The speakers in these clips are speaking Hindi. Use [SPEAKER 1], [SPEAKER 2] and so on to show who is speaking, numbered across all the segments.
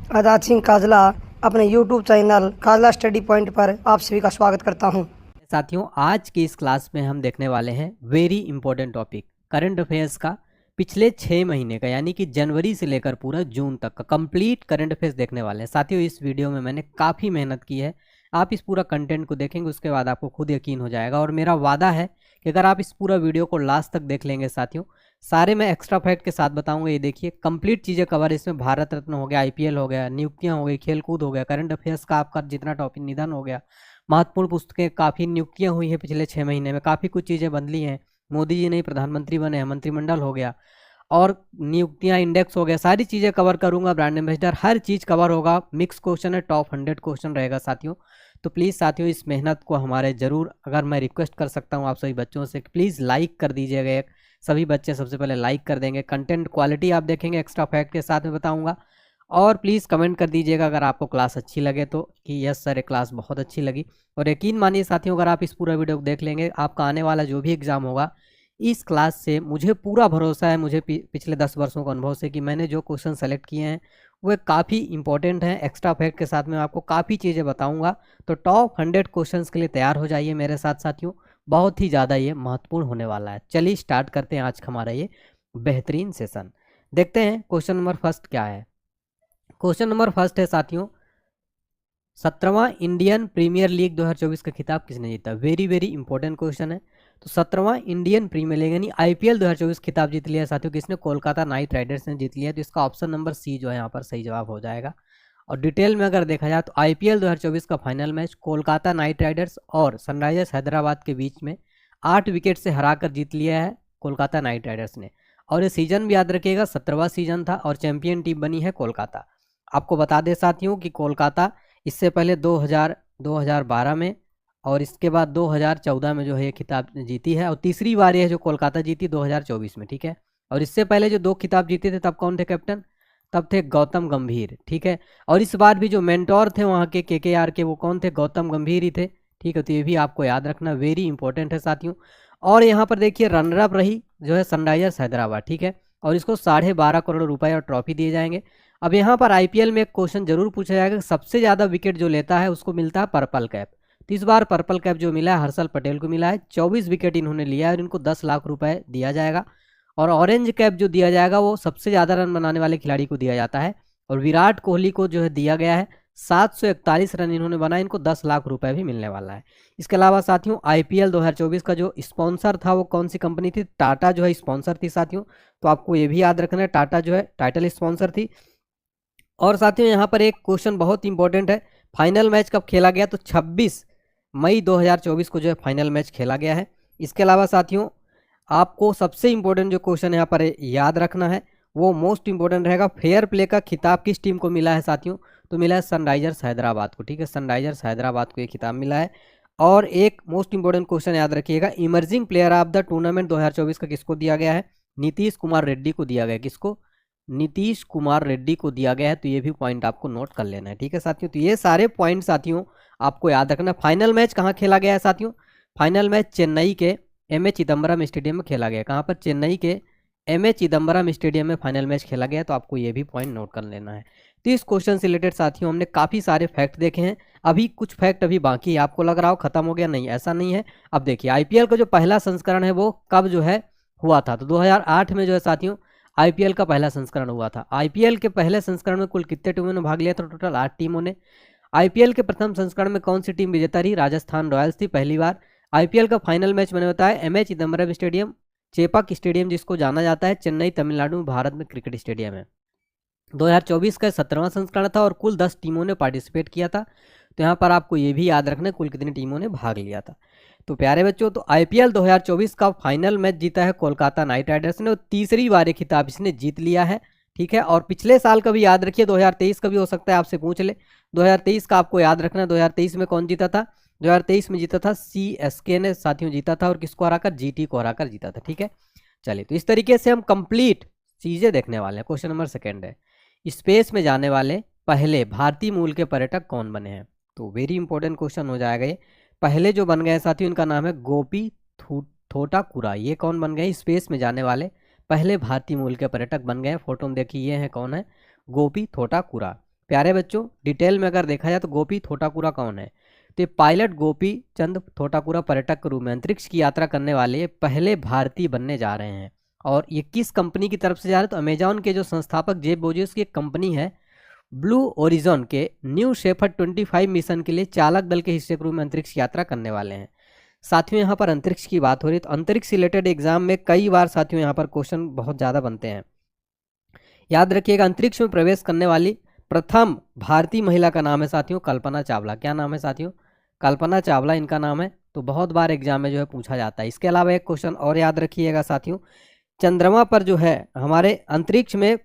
[SPEAKER 1] आजाद सिंह काजला अपने YouTube channel Kajla study point पर आप सभी का स्वागत करता हूं।
[SPEAKER 2] साथियों, आज की इस क्लास में हम देखने वाले हैं very important topic current affairs का। पिछले 6 महीने का यानी कि जनवरी से लेकर पूरा जून तक का कंप्लीट करंट अफेयर्स देखने वाले हैं। साथियों, इस वीडियो में मैंने काफ़ी मेहनत की है। आप इस पूरा कंटेंट को देखेंगे, उसके बाद आपको खुद यकीन हो जाएगा। और मेरा वादा है कि अगर आप इस पूरा वीडियो को लास्ट तक देख लेंगे साथियों, सारे मैं एक्स्ट्रा फैक्ट के साथ बताऊंगा। ये देखिए, कंप्लीट चीज़ें कवर। इसमें भारत रत्न हो गया, आईपीएल हो गया, नियुक्तियां हो गई, खेल कूद हो गया, करंट अफेयर्स का आपका जितना टॉपिक निधन हो गया, महत्वपूर्ण पुस्तकें, काफ़ी नियुक्तियां हुई हैं पिछले 6 महीने में, काफ़ी कुछ चीज़ें बदली हैं। मोदी जी नहीं प्रधानमंत्री बने हैं, मंत्रिमंडल हो गया और नियुक्तियां, इंडेक्स हो गया, सारी चीज़ें कवर करूंगा। ब्रांड एम्बेसडर, हर चीज़ कवर होगा। मिक्स क्वेश्चन है, टॉप 100 क्वेश्चन रहेगा साथियों। तो प्लीज़ साथियों, इस मेहनत को हमारे ज़रूर, अगर मैं रिक्वेस्ट कर सकता हूँ आप सभी बच्चों से, प्लीज़ लाइक कर दीजिएगा। एक सभी बच्चे सबसे पहले लाइक कर देंगे। कंटेंट क्वालिटी आप देखेंगे, एक्स्ट्रा फैक्ट के साथ में बताऊंगा। और प्लीज़ कमेंट कर दीजिएगा अगर आपको क्लास अच्छी लगे तो, कि यस सर, ये क्लास बहुत अच्छी लगी। और यकीन मानिए साथियों, अगर आप इस पूरा वीडियो को देख लेंगे, आपका आने वाला जो भी एग्ज़ाम होगा, इस क्लास से मुझे पूरा भरोसा है, मुझे पिछले 10 वर्षों के अनुभव से, कि मैंने जो क्वेश्चन सेलेक्ट किए हैं वो काफ़ी इंपॉर्टेंट हैं। एक्स्ट्रा फैक्ट के साथ में आपको काफ़ी चीज़ें बताऊंगा। तो टॉप 100 क्वेश्चंस के लिए तैयार हो जाइए मेरे साथ साथियों। बहुत ही ज़्यादा ये महत्वपूर्ण होने वाला है। चलिए स्टार्ट करते हैं आज का हमारा ये बेहतरीन सेशन। देखते हैं क्वेश्चन नंबर फर्स्ट क्या है। क्वेश्चन नंबर फर्स्ट है साथियों, 17वां इंडियन प्रीमियर लीग 2024 का खिताब किसने जीता? वेरी वेरी इंपॉर्टेंट क्वेश्चन है। तो 17वां इंडियन प्रीमियर लीग यानी आईपीएल 2024 खिताब जीत लिया है साथियों। किसने? कोलकाता नाइट राइडर्स ने जीत लिया है। तो इसका ऑप्शन नंबर सी जो है यहाँ पर सही जवाब हो जाएगा। और डिटेल में अगर देखा जाए तो आईपीएल 2024 का final match Kolkata night Riders और सनराइजर्स हैदराबाद के बीच में 8 विकेट से हराकर जीत लिया है कोलकाता नाइट राइडर्स ने। और ये सीजन भी याद रखिएगा, 17वां सीजन था और चैंपियन टीम बनी है कोलकाता। आपको बता दें साथियों कि कोलकाता इससे पहले 2012 में और इसके बाद 2014 में जो है ये खिताब जीती है। और तीसरी बार ये जो कोलकाता जीती 2024 में, ठीक है। और इससे पहले जो 2 खिताब जीते थे तब कौन थे कैप्टन? तब थे गौतम गंभीर, ठीक है। और इस बार भी जो मेंटोर थे वहाँ के केकेआर के, वो कौन थे? गौतम गंभीर ही थे, ठीक है। तो ये भी आपको याद रखना, वेरी इंपॉर्टेंट है साथियों। और यहाँ पर देखिए, रनरअप रही जो है सनराइजर्स हैदराबाद, ठीक है। और इसको 12.5 करोड़ रुपए और ट्रॉफी दिए जाएंगे। अब यहाँ पर आईपीएल में एक क्वेश्चन जरूर पूछा जाएगा, सबसे ज़्यादा विकेट जो लेता है उसको मिलता है पर्पल कैप। तो इस बार पर्पल कैप जो मिला है हर्षल पटेल को मिला है। 24 विकेट इन्होंने लिया है और इनको 10 लाख रुपए दिया जाएगा। और ऑरेंज कैप जो दिया जाएगा वो सबसे ज़्यादा रन बनाने वाले खिलाड़ी को दिया जाता है। और विराट कोहली को जो है दिया गया है 741 रन इन्होंने बनाए, इनको 10 लाख रुपए भी मिलने वाला है। इसके अलावा साथियों, आईपीएल 2024 का जो स्पॉन्सर था वो कौन सी कंपनी थी? टाटा जो है स्पॉन्सर थी साथियों। तो आपको ये भी याद रखना है, टाटा जो है टाइटल स्पॉन्सर थी। और साथियों, यहाँ पर एक क्वेश्चन बहुत इंपॉर्टेंट है, फाइनल मैच कब खेला गया? तो 26 मई 2024 को जो है फाइनल मैच खेला गया है। इसके अलावा साथियों, आपको सबसे इंपॉर्टेंट जो क्वेश्चन यहाँ पर याद रखना है वो मोस्ट इंपॉर्टेंट रहेगा, फेयर प्ले का खिताब किस टीम को मिला है साथियों? तो मिला है सनराइजर्स हैदराबाद को, ठीक है। सनराइजर्स हैदराबाद को ये खिताब मिला है। और एक मोस्ट इंपॉर्टेंट क्वेश्चन याद रखिएगा, emerging player of the tournament 2024 का किसको दिया गया है? नीतीश कुमार रेड्डी को दिया गया। किसको? नीतीश कुमार रेड्डी को दिया गया है। तो ये भी पॉइंट आपको नोट कर लेना है, ठीक है साथियों। तो ये सारे पॉइंट साथियों आपको याद रखना। फाइनल मैच कहाँ खेला गया है साथियों? फाइनल मैच चेन्नई के एम ए चिदम्बरम स्टेडियम में खेला गया। कहाँ पर? चेन्नई के एम ए चिदम्बरम स्टेडियम में फाइनल मैच खेला गया। तो आपको ये भी पॉइंट नोट कर लेना है। तो इस क्वेश्चन से रिलेटेड साथियों हमने काफ़ी सारे फैक्ट देखे हैं। अभी कुछ फैक्ट अभी बाकी है। आपको लग रहा हो खत्म हो गया, नहीं, ऐसा नहीं है। अब देखिए, आईपीएल का जो पहला संस्करण है वो कब जो है हुआ था? तो 2008 में जो है साथियों आईपीएल का पहला संस्करण हुआ था। आईपीएल के पहले संस्करण में कुल कितने टीमों ने भाग लिया था? टोटल 8 टीमों ने। आईपीएल के प्रथम संस्करण में कौन सी टीम विजेता रही? राजस्थान रॉयल्स थी पहली बार। आईपीएल का फाइनल मैच मैंने बताया M A Chidambaram stadium, Chepauk stadium जिसको जाना जाता है, चेन्नई तमिलनाडु में, भारत में क्रिकेट स्टेडियम है। 2024 का 17वां संस्करण था और कुल 10 टीमों ने पार्टिसिपेट किया था। तो यहाँ पर आपको ये भी याद रखना है कुल कितनी टीमों ने भाग लिया था। तो प्यारे बच्चों, तो आईपीएल 2024 का फाइनल मैच जीता है कोलकाता नाइट राइडर्स ने और तीसरी बार ये खिताब इसने जीत लिया है, ठीक है। और पिछले साल का भी याद रखिए, 2023 का भी हो सकता है आपसे पूछ ले। 2023 का आपको याद रखना है। 2023 में कौन जीता था? 2023 में जीता था सीएसके ने साथियों, जीता था। और किसको हराकर? जीटी को हराकर जीता था, ठीक है। चलिए, तो इस तरीके से हम कंप्लीट चीजें देखने वाले हैं। क्वेश्चन नंबर सेकेंड है, स्पेस में जाने वाले पहले भारतीय मूल के पर्यटक कौन बने हैं? तो वेरी इंपॉर्टेंट क्वेश्चन हो जाएगा ये। पहले जो बन गए साथियों, इनका नाम है गोपी थोटाकुरा। ये कौन बन गए? स्पेस में जाने वाले पहले भारतीय मूल के पर्यटक बन गए। फोटो में देखिए, ये है कौन है? गोपी थोटाकुरा। प्यारे बच्चों डिटेल में अगर देखा जाए तो गोपी थोटाकुरा कौन है? तो ये पायलट गोपी चंद थोटाकुरा पर्यटक के रूप में अंतरिक्ष की यात्रा करने वाले पहले भारतीय बनने जा रहे हैं। और ये किस कंपनी की तरफ से जा रहे हैं? तो अमेजॉन के जो संस्थापक जेफ बेजोस की एक कंपनी है ब्लू ओरिजॉन के न्यू शेफर्ड 25 मिशन के लिए चालक दल के हिस्से के रूप में अंतरिक्ष की यात्रा करने वाले हैं। साथियों यहाँ पर अंतरिक्ष की बात हो रही है तो अंतरिक्ष रिलेटेड एग्जाम में कई बार साथियों यहाँ पर क्वेश्चन बहुत ज़्यादा बनते हैं। याद रखिएगा अंतरिक्ष में प्रवेश करने वाली प्रथम भारतीय महिला का नाम है साथियों कल्पना चावला। क्या नाम है साथियों? कल्पना चावला इनका नाम है। तो बहुत बार एग्जाम में जो है पूछा जाता है। इसके अलावा एक क्वेश्चन और याद रखिएगा साथियों, चंद्रमा पर जो है हमारे अंतरिक्ष में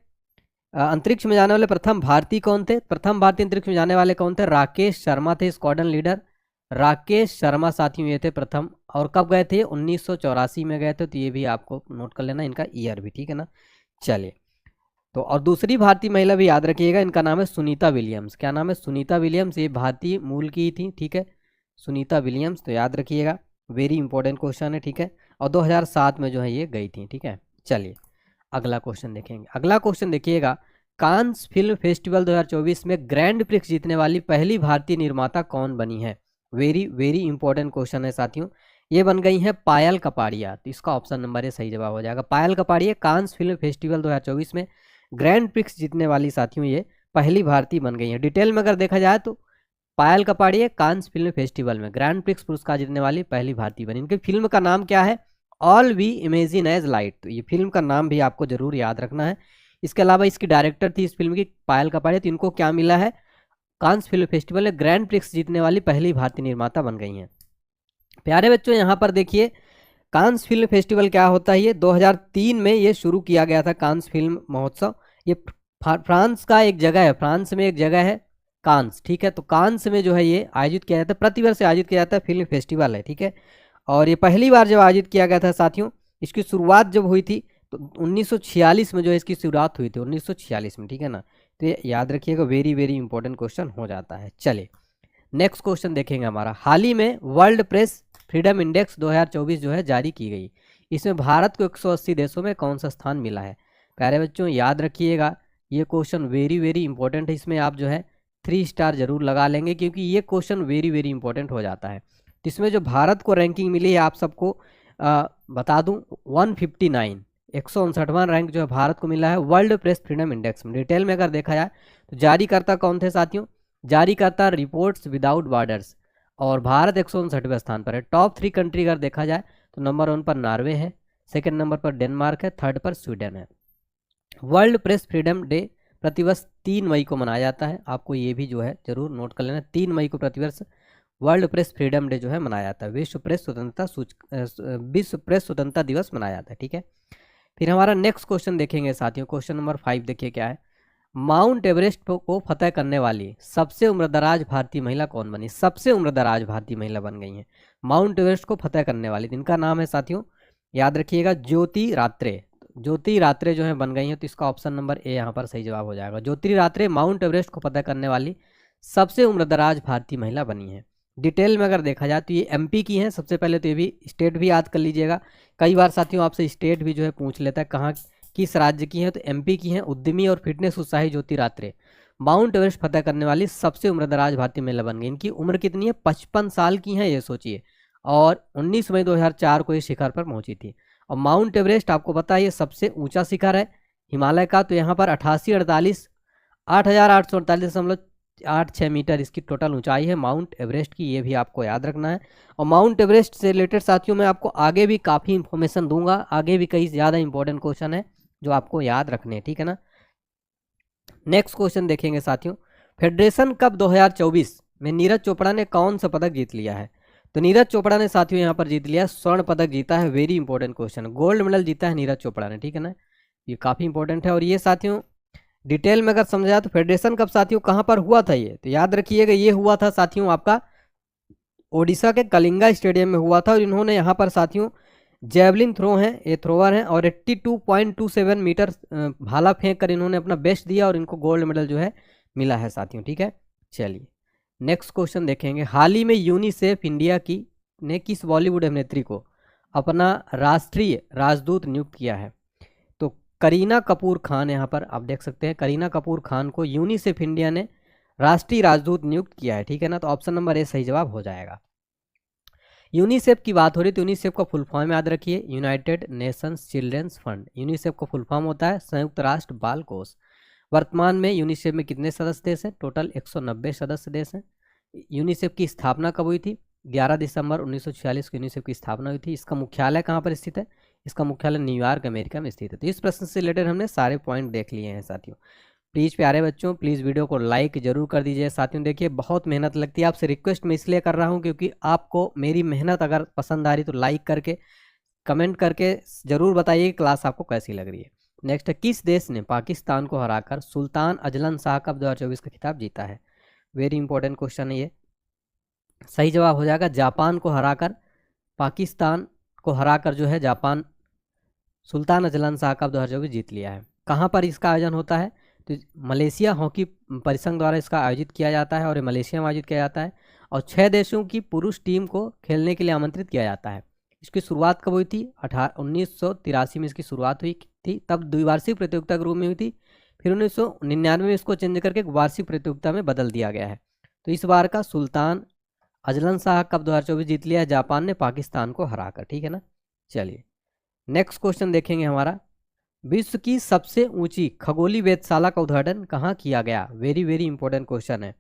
[SPEAKER 2] जाने वाले प्रथम भारतीय कौन थे? प्रथम भारतीय अंतरिक्ष में जाने वाले कौन थे? राकेश शर्मा थे, स्क्वाड्रन लीडर राकेश शर्मा साथियों ये थे प्रथम। और कब गए थे? 1984 में गए थे। तो ये भी आपको नोट कर लेना इनका ईयर भी, ठीक है ना। चलिए तो और दूसरी भारतीय महिला भी याद रखिएगा, इनका नाम है सुनीता विलियम्स। क्या नाम है? सुनीता विलियम्स। ये भारतीय मूल की थी, ठीक है, सुनीता विलियम्स। तो याद रखिएगा वेरी इंपॉर्टेंट क्वेश्चन है, ठीक है। और 2007 में जो है ये गई थी, ठीक है। चलिए अगला क्वेश्चन देखेंगे। अगला क्वेश्चन देखिएगा, कांस फिल्म फेस्टिवल 2024 में ग्रैंड प्रिक्स जीतने वाली पहली भारतीय निर्माता कौन बनी है? वेरी वेरी इंपॉर्टेंट क्वेश्चन है साथियों। ये बन गई है पायल कपाड़िया। तो इसका ऑप्शन नंबर ए सही जवाब हो जाएगा। पायल कपाड़िया कांस फिल्म फेस्टिवल 2024 में ग्रैंड प्रिक्स जीतने वाली साथियों ये पहली भारतीय बन गई है। डिटेल में अगर देखा जाए तो पायल कपाड़िया कांस फिल्म फेस्टिवल में ग्रैंड प्रिक्स पुरस्कार जीतने वाली पहली भारतीय बनी। इनकी फिल्म का नाम क्या है? All We Imagine as Light. तो ये फिल्म का नाम भी आपको जरूर याद रखना है। इसके अलावा इसकी डायरेक्टर थी इस फिल्म की पायल कपाड़िया। तो इनको क्या मिला है? कांस फिल्म फेस्टिवल में ग्रैंड प्रिक्स जीतने वाली पहली भारतीय निर्माता बन गई हैं। प्यारे बच्चों यहाँ पर देखिए कांस फिल्म फेस्टिवल क्या होता है? ये 2003 में ये शुरू किया गया था कांस फिल्म महोत्सव। ये फ्रांस का एक जगह है, फ्रांस में एक जगह है कांस, ठीक है। तो कांस में जो है ये आयोजित किया जाता है, प्रतिवर्ष आयोजित किया जाता है, फिल्म फेस्टिवल है, ठीक है। और ये पहली बार जब आयोजित किया गया था साथियों, इसकी शुरुआत जब हुई थी तो 1946 में जो है इसकी शुरुआत हुई थी, 1946 में, ठीक है ना। तो ये याद रखिएगा वेरी वेरी इंपॉर्टेंट क्वेश्चन हो जाता है। चलिए नेक्स्ट क्वेश्चन देखेंगे हमारा। हाल ही में वर्ल्ड प्रेस फ्रीडम इंडेक्स 2024 जो है जारी की गई। इसमें भारत को 180 देशों में कौन सा स्थान मिला है? प्यारे बच्चों याद रखिएगा ये क्वेश्चन वेरी वेरी इंपॉर्टेंट है। इसमें आप जो है 3 स्टार जरूर लगा लेंगे क्योंकि ये क्वेश्चन वेरी वेरी इंपॉर्टेंट हो जाता है। इसमें जो भारत को रैंकिंग मिली है आप सबको बता दूं 159वां रैंक जो है भारत को मिला है वर्ल्ड प्रेस फ्रीडम इंडेक्स में। डिटेल में अगर देखा जाए तो जारीकर्ता कौन थे साथियों? जारीकर्ता रिपोर्ट्स विदाउट बॉर्डर्स। और भारत 159वें स्थान पर है। टॉप 3 कंट्री अगर देखा जाए तो नंबर 1 पर नॉर्वे है, सेकंड नंबर पर डेनमार्क है, थर्ड पर स्वीडन है। वर्ल्ड प्रेस फ्रीडम डे प्रतिवर्ष 3 मई को मनाया जाता है। आपको ये भी जो है जरूर नोट कर लेना, 3 मई को प्रतिवर्ष वर्ल्ड प्रेस फ्रीडम डे जो है मनाया जाता है। विश्व प्रेस स्वतंत्रता दिवस मनाया जाता है, ठीक है। फिर हमारा नेक्स्ट क्वेश्चन देखेंगे साथियों। क्वेश्चन नंबर 5 देखिए क्या है। माउंट एवरेस्ट को फतह करने वाली सबसे उम्रदराज भारतीय महिला कौन बनी? सबसे उम्रदराज भारतीय महिला बन गई हैं माउंट एवरेस्ट को फतह करने वाली। इनका नाम है साथियों याद रखिएगा ज्योति रात्रे। ज्योति रात्रे जो है बन गई हैं। तो इसका ऑप्शन नंबर ए यहाँ पर सही जवाब हो जाएगा। ज्योति रात्रे माउंट एवरेस्ट को फतह करने वाली सबसे उम्रदराज भारतीय महिला बनी है। डिटेल में अगर देखा जाए तो ये एमपी की हैं। सबसे पहले तो ये भी स्टेट भी याद कर लीजिएगा। कई बार साथियों आपसे स्टेट भी जो है पूछ लेता है कहाँ किस राज्य की हैं, तो एमपी की हैं। उद्यमी और फिटनेस उत्साही ज्योति रात्रे माउंट एवरेस्ट फतह करने वाली सबसे उम्रदराज भारतीय महिला बन गई। इनकी उम्र कितनी है? 55 साल की हैं, ये सोचिए। और 19 मई 2004 को ये शिखर पर पहुंची थी। और माउंट एवरेस्ट आपको पता है ये सबसे ऊंचा शिखर है हिमालय का। तो यहाँ पर 8,848.86 मीटर इसकी टोटल ऊंचाई है माउंट एवरेस्ट की। ये भी आपको याद रखना है। और माउंट एवरेस्ट से रिलेटेड साथियों मैं आपको आगे भी काफ़ी इंफॉर्मेशन दूंगा। आगे भी कई ज़्यादा इंपॉर्टेंट क्वेश्चन है जो आपको याद रखने हैं, ठीक है ना। नेक्स्ट क्वेश्चन देखेंगे साथियों। फेडरेशन कप 2024 में नीरज चोपड़ा ने कौन सा पदक जीत लिया है? तो नीरज चोपड़ा ने साथियों यहाँ पर जीत लिया स्वर्ण पदक जीता है। Very important question, gold medal जीता है नीरज चोपड़ा ने, ठीक है ना। ये काफ़ी इंपॉर्टेंट है। और ये साथियों डिटेल में अगर समझा तो फेडरेशन कप साथियों कहाँ पर हुआ था? ये तो याद रखिएगा ये हुआ था साथियों आपका ओडिशा के कलिंगा स्टेडियम में हुआ था। और इन्होंने यहाँ पर साथियों जेवलिन थ्रो हैं, ये थ्रोवर हैं, और 82.27 मीटर भाला फेंक कर इन्होंने अपना बेस्ट दिया और इनको गोल्ड मेडल जो है मिला है साथियों, ठीक है। चलिए नेक्स्ट क्वेश्चन देखेंगे। हाल ही में यूनिसेफ इंडिया की ने किस बॉलीवुड अभिनेत्री को अपना राष्ट्रीय राजदूत नियुक्त किया है? तो करीना कपूर खान, यहाँ पर आप देख सकते हैं करीना कपूर खान को यूनिसेफ इंडिया ने राष्ट्रीय राजदूत नियुक्त किया है, ठीक है ना। तो ऑप्शन नंबर ए सही जवाब हो जाएगा। यूनिसेफ की बात हो रही तो यूनिसेफ का फुल फॉर्म याद रखिए, United Nations Children's Fund. UNICEF का फुल फॉर्म होता है संयुक्त राष्ट्र बाल कोष। वर्तमान में यूनिसेफ में कितने सदस्य देश हैं? टोटल 190 सदस्य देश हैं। यूनिसेफ की स्थापना कब हुई थी? 11 दिसंबर 1946 को यूनिसेफ की स्थापना हुई थी। इसका मुख्यालय कहाँ पर स्थित है? इसका मुख्यालय न्यूयॉर्क अमेरिका में स्थित है। तो इस प्रश्न से रिलेटेड हमने सारे पॉइंट देख लिए हैं साथियों। प्लीज़ प्यारे बच्चों, प्लीज़ वीडियो को लाइक जरूर कर दीजिए। साथियों देखिए बहुत मेहनत लगती है, आपसे रिक्वेस्ट मैं इसलिए कर रहा हूँ क्योंकि आपको मेरी मेहनत अगर पसंद आ रही तो लाइक करके कमेंट करके ज़रूर बताइए कि क्लास आपको कैसी लग रही है। नेक्स्ट है, किस देश ने पाकिस्तान को हराकर सुल्तान अजलन शाह कप 2024 का खिताब जीता है? वेरी इंपॉर्टेंट क्वेश्चन है ये। सही जवाब हो जाएगा जापान को हराकर, पाकिस्तान को हराकर जो है Japan Sultan Azlan Shah cup 2024 जीत लिया है। कहाँ पर इसका आयोजन होता है? तो मलेशिया हॉकी परिसंघ द्वारा इसका आयोजित किया जाता है और ये मलेशिया में आयोजित किया जाता है। और 6 देशों की पुरुष टीम को खेलने के लिए आमंत्रित किया जाता है। इसकी शुरुआत कब हुई थी? 1983 में इसकी शुरुआत हुई थी, तब द्विवार्षिक प्रतियोगिता के रूप में हुई थी। फिर 1999 में इसको चेंज करके वार्षिक प्रतियोगिता में बदल दिया गया है। तो इस बार का सुल्तान अजलन शाह कप 2024 जीत लिया है जापान ने पाकिस्तान को हराकर, ठीक है ना। चलिए नेक्स्ट क्वेश्चन देखेंगे हमारा, विश्व की सबसे ऊंची खगोलीय वेधशाला का उद्घाटन कहाँ किया गया? वेरी वेरी इंपॉर्टेंट क्वेश्चन है।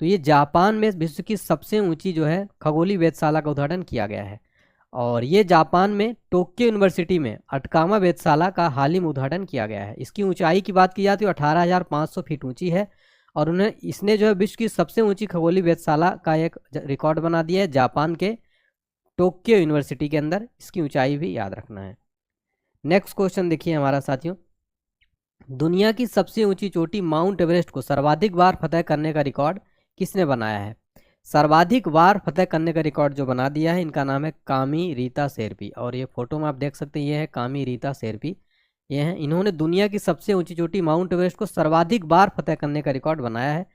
[SPEAKER 2] तो ये जापान में विश्व की सबसे ऊंची जो है खगोलीय वेधशाला का उद्घाटन किया गया है और ये जापान में टोक्यो यूनिवर्सिटी में अटकामा वेधशाला का हाल ही में उद्घाटन किया गया है। इसकी ऊंचाई की बात की जाती है 18,500 फीट ऊंची है और इसने जो है विश्व की सबसे ऊंची खगोलीय वेधशाला का एक रिकॉर्ड बना दिया है जापान के टोक्यो यूनिवर्सिटी के अंदर। इसकी ऊंचाई भी याद रखना है। नेक्स्ट क्वेश्चन देखिए हमारा साथियों, दुनिया की सबसे ऊंची चोटी माउंट एवरेस्ट को सर्वाधिक बार फतह करने का रिकॉर्ड किसने बनाया है? सर्वाधिक बार फतह करने का रिकॉर्ड जो बना दिया है इनका नाम है कामी रीता शेरपी। और ये फोटो में आप देख सकते हैं, ये है कामी रीता शेरपी, ये हैं। इन्होंने दुनिया की सबसे ऊंची चोटी माउंट एवरेस्ट को सर्वाधिक बार फतह करने का रिकॉर्ड बनाया है।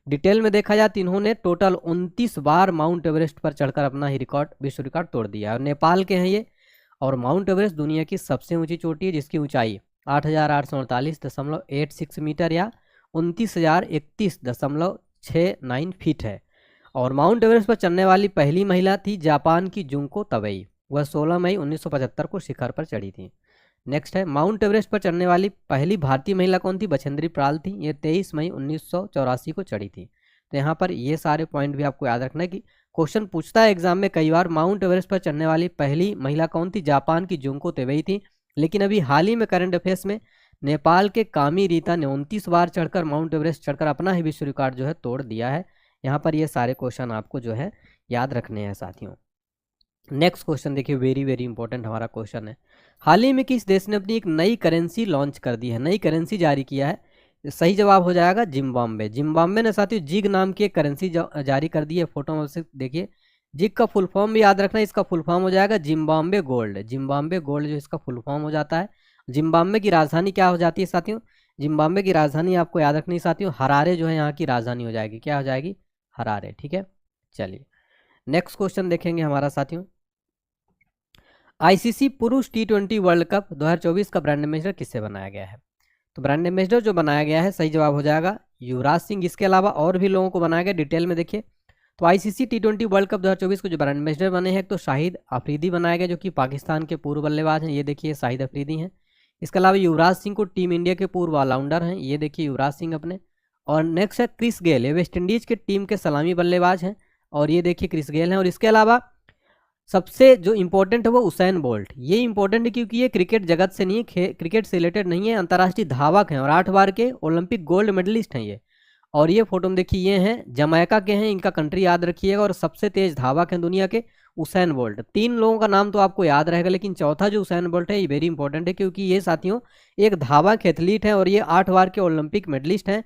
[SPEAKER 2] डिटेल में देखा जाए तो इन्होंने टोटल 29 बार माउंट एवरेस्ट पर चढ़कर अपना ही रिकॉर्ड, विश्व रिकॉर्ड तोड़ दिया है। और नेपाल के हैं ये। और माउंट एवरेस्ट दुनिया की सबसे ऊंची चोटी है जिसकी ऊंचाई 8,848.86 मीटर या 29,031.69 फीट है। और माउंट एवरेस्ट पर चढ़ने वाली पहली महिला थी जापान की जुंको तबई, वह 16 मई 1975 को शिखर पर चढ़ी थी। नेक्स्ट है, माउंट एवरेस्ट पर चढ़ने वाली पहली भारतीय महिला कौन थी? बछेंद्री पाल थी, ये 23 मई 1984 को चढ़ी थी। तो यहाँ पर ये सारे पॉइंट भी आपको याद रखना है कि क्वेश्चन पूछता है एग्जाम में कई बार, माउंट एवरेस्ट पर चढ़ने वाली पहली महिला कौन थी? जापान की जुंको तबई थी। लेकिन अभी हाल ही में करंट अफेयर्स में नेपाल के कामी रीता ने 29 बार चढ़कर माउंट एवरेस्ट चढ़कर अपना ही विश्व रिकॉर्ड जो है तोड़ दिया है। यहाँ पर ये सारे क्वेश्चन आपको जो है याद रखने हैं साथियों। नेक्स्ट क्वेश्चन देखिए, वेरी वेरी इंपॉर्टेंट हमारा क्वेश्चन है, हाल ही में किस देश ने अपनी एक नई करेंसी लॉन्च कर दी है, नई करेंसी जारी किया है? सही जवाब हो जाएगा जिम्बाब्वे। जिम्बाब्वे ने साथियों जिग नाम की एक करेंसी जारी कर दी है। फोटो में से देखिए, जिग का फुल फॉर्म भी याद रखना है, इसका फुल फॉर्म हो जाएगा जिम्बाब्वे गोल्ड। जिम्बाब्वे गोल्ड जो इसका फुल फॉर्म हो जाता है। जिम्बाब्वे की राजधानी क्या हो जाती है साथियों? जिम्बाब्वे की राजधानी आपको याद रखनी है साथियों, हरारे जो है यहाँ की राजधानी हो जाएगी। क्या हो जाएगी? हरारे, ठीक है। चलिए नेक्स्ट क्वेश्चन देखेंगे हमारा साथियों, आईसीसी पुरुष T20 वर्ल्ड कप 2024 का ब्रांड एम्बेसडर किससे बनाया गया है? तो ब्रांड एम्बेसडर जो बनाया गया है, सही जवाब हो जाएगा युवराज सिंह। इसके अलावा और भी लोगों को बनाया गया, डिटेल में देखिए। तो आईसीसी T20 वर्ल्ड कप 2024 को जो ब्रांड एम्बेसडर बने हैं, तो शाहिद अफरीदी बनाया गया जो कि पाकिस्तान के पूर्व बल्लेबाज हैं। ये देखिए शाहिद अफरीदी हैं। इसके अलावा युवराज सिंह को टीम इंडिया के पूर्व ऑलराउंडर हैं, ये देखिए युवराज सिंह अपने। और नेक्स्ट है क्रिस गेल, ये वेस्ट इंडीज के टीम के सलामी बल्लेबाज हैं और ये देखिए क्रिस गेल हैं। और इसके अलावा सबसे जो इंपॉर्टेंट है वो उसैन बोल्ट। ये इंपॉर्टेंट है क्योंकि ये क्रिकेट जगत से नहीं है, क्रिकेट से रिलेटेड नहीं है, अंतर्राष्ट्रीय धावक हैं और 8 बार के ओलंपिक गोल्ड मेडलिस्ट हैं ये। और ये फोटो में देखिए, ये हैं जमैका के हैं, इनका कंट्री याद रखिएगा। और सबसे तेज धावक हैं दुनिया के उसैन बोल्ट। 3 लोगों का नाम तो आपको याद रहेगा, लेकिन चौथा जो उसैन बोल्ट है ये वेरी इंपॉर्टेंट है क्योंकि ये साथियों एक धावक एथलीट हैं और ये 8 बार के ओलंपिक मेडलिस्ट हैं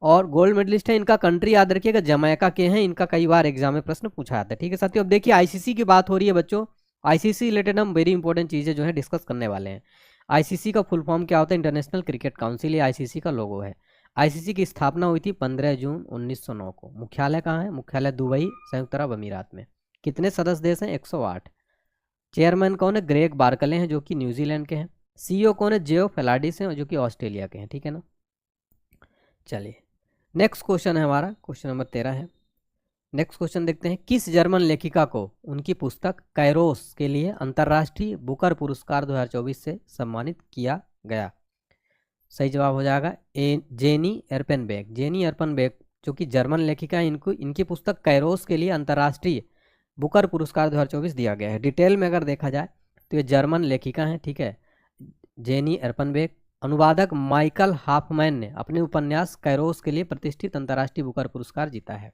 [SPEAKER 2] और गोल्ड मेडलिस्ट है। इनका कंट्री याद रखिएगा जमैका के हैं, इनका कई बार एग्जाम में प्रश्न पूछा जाता है, ठीक है साथियों। अब देखिए आईसीसी की बात हो रही है बच्चों, आईसीसी रिलेटेड हम वेरी इंपॉर्टेंट चीजें जो है डिस्कस करने वाले हैं। आईसीसी का फुल फॉर्म क्या होता है? इंटरनेशनल क्रिकेट काउंसिल, ये आईसीसी का लोगो है। आईसीसी की स्थापना हुई थी 15 जून 1909 को। मुख्यालय कहाँ है? मुख्यालय दुबई, संयुक्त अरब अमीरात में। कितने सदस्य देश हैं? 108। चेयरमैन कौन है? ग्रेग बार्कले हैं जो कि न्यूजीलैंड के हैं। CEO कौन है? जियो फेलाडिस हैं, जो कि ऑस्ट्रेलिया के हैं, ठीक है ना। चलिए नेक्स्ट क्वेश्चन है हमारा, क्वेश्चन नंबर 13 है। नेक्स्ट क्वेश्चन देखते हैं, किस जर्मन लेखिका को उनकी पुस्तक कैरोस के लिए अंतर्राष्ट्रीय बुकर पुरस्कार 2024 से सम्मानित किया गया? सही जवाब हो जाएगा जेनी एर्पेनबेक। जेनी एर्पेनबेक जो कि जर्मन लेखिका है, इनको इनकी पुस्तक कैरोस के लिए अंतर्राष्ट्रीय बुकर पुरस्कार 2024 दिया गया है। डिटेल में अगर देखा जाए तो ये जर्मन लेखिका हैं, ठीक है, जेनी एर्पेनबेक। अनुवादक माइकल हाफमैन ने अपने उपन्यास कैरोस के लिए प्रतिष्ठित अंतर्राष्ट्रीय बुकर पुरस्कार जीता है।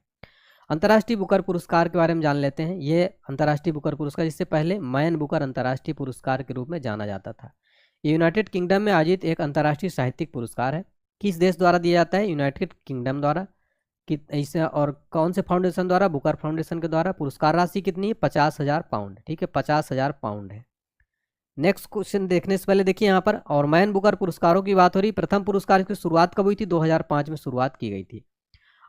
[SPEAKER 2] अंतर्राष्ट्रीय बुकर पुरस्कार के बारे में जान लेते हैं। ये अंतर्राष्ट्रीय बुकर पुरस्कार, इससे पहले मैन बुकर अंतर्राष्ट्रीय पुरस्कार के रूप में जाना जाता था। ये यूनाइटेड किंगडम में आयोजित एक अंतर्राष्ट्रीय साहित्यिक पुरस्कार है। किस देश द्वारा दिया जाता है? यूनाइटेड किंगडम द्वारा। इसे और कौन से फाउंडेशन द्वारा? बुकर फाउंडेशन के द्वारा। पुरस्कार राशि कितनी है? 50,000 पाउंड, ठीक है, 50,000 पाउंड है। नेक्स्ट क्वेश्चन देखने से पहले देखिए यहाँ पर, और मैन बुकर पुरस्कारों की बात हो रही। प्रथम पुरस्कार की शुरुआत कब हुई थी? 2005 में शुरुआत की गई थी।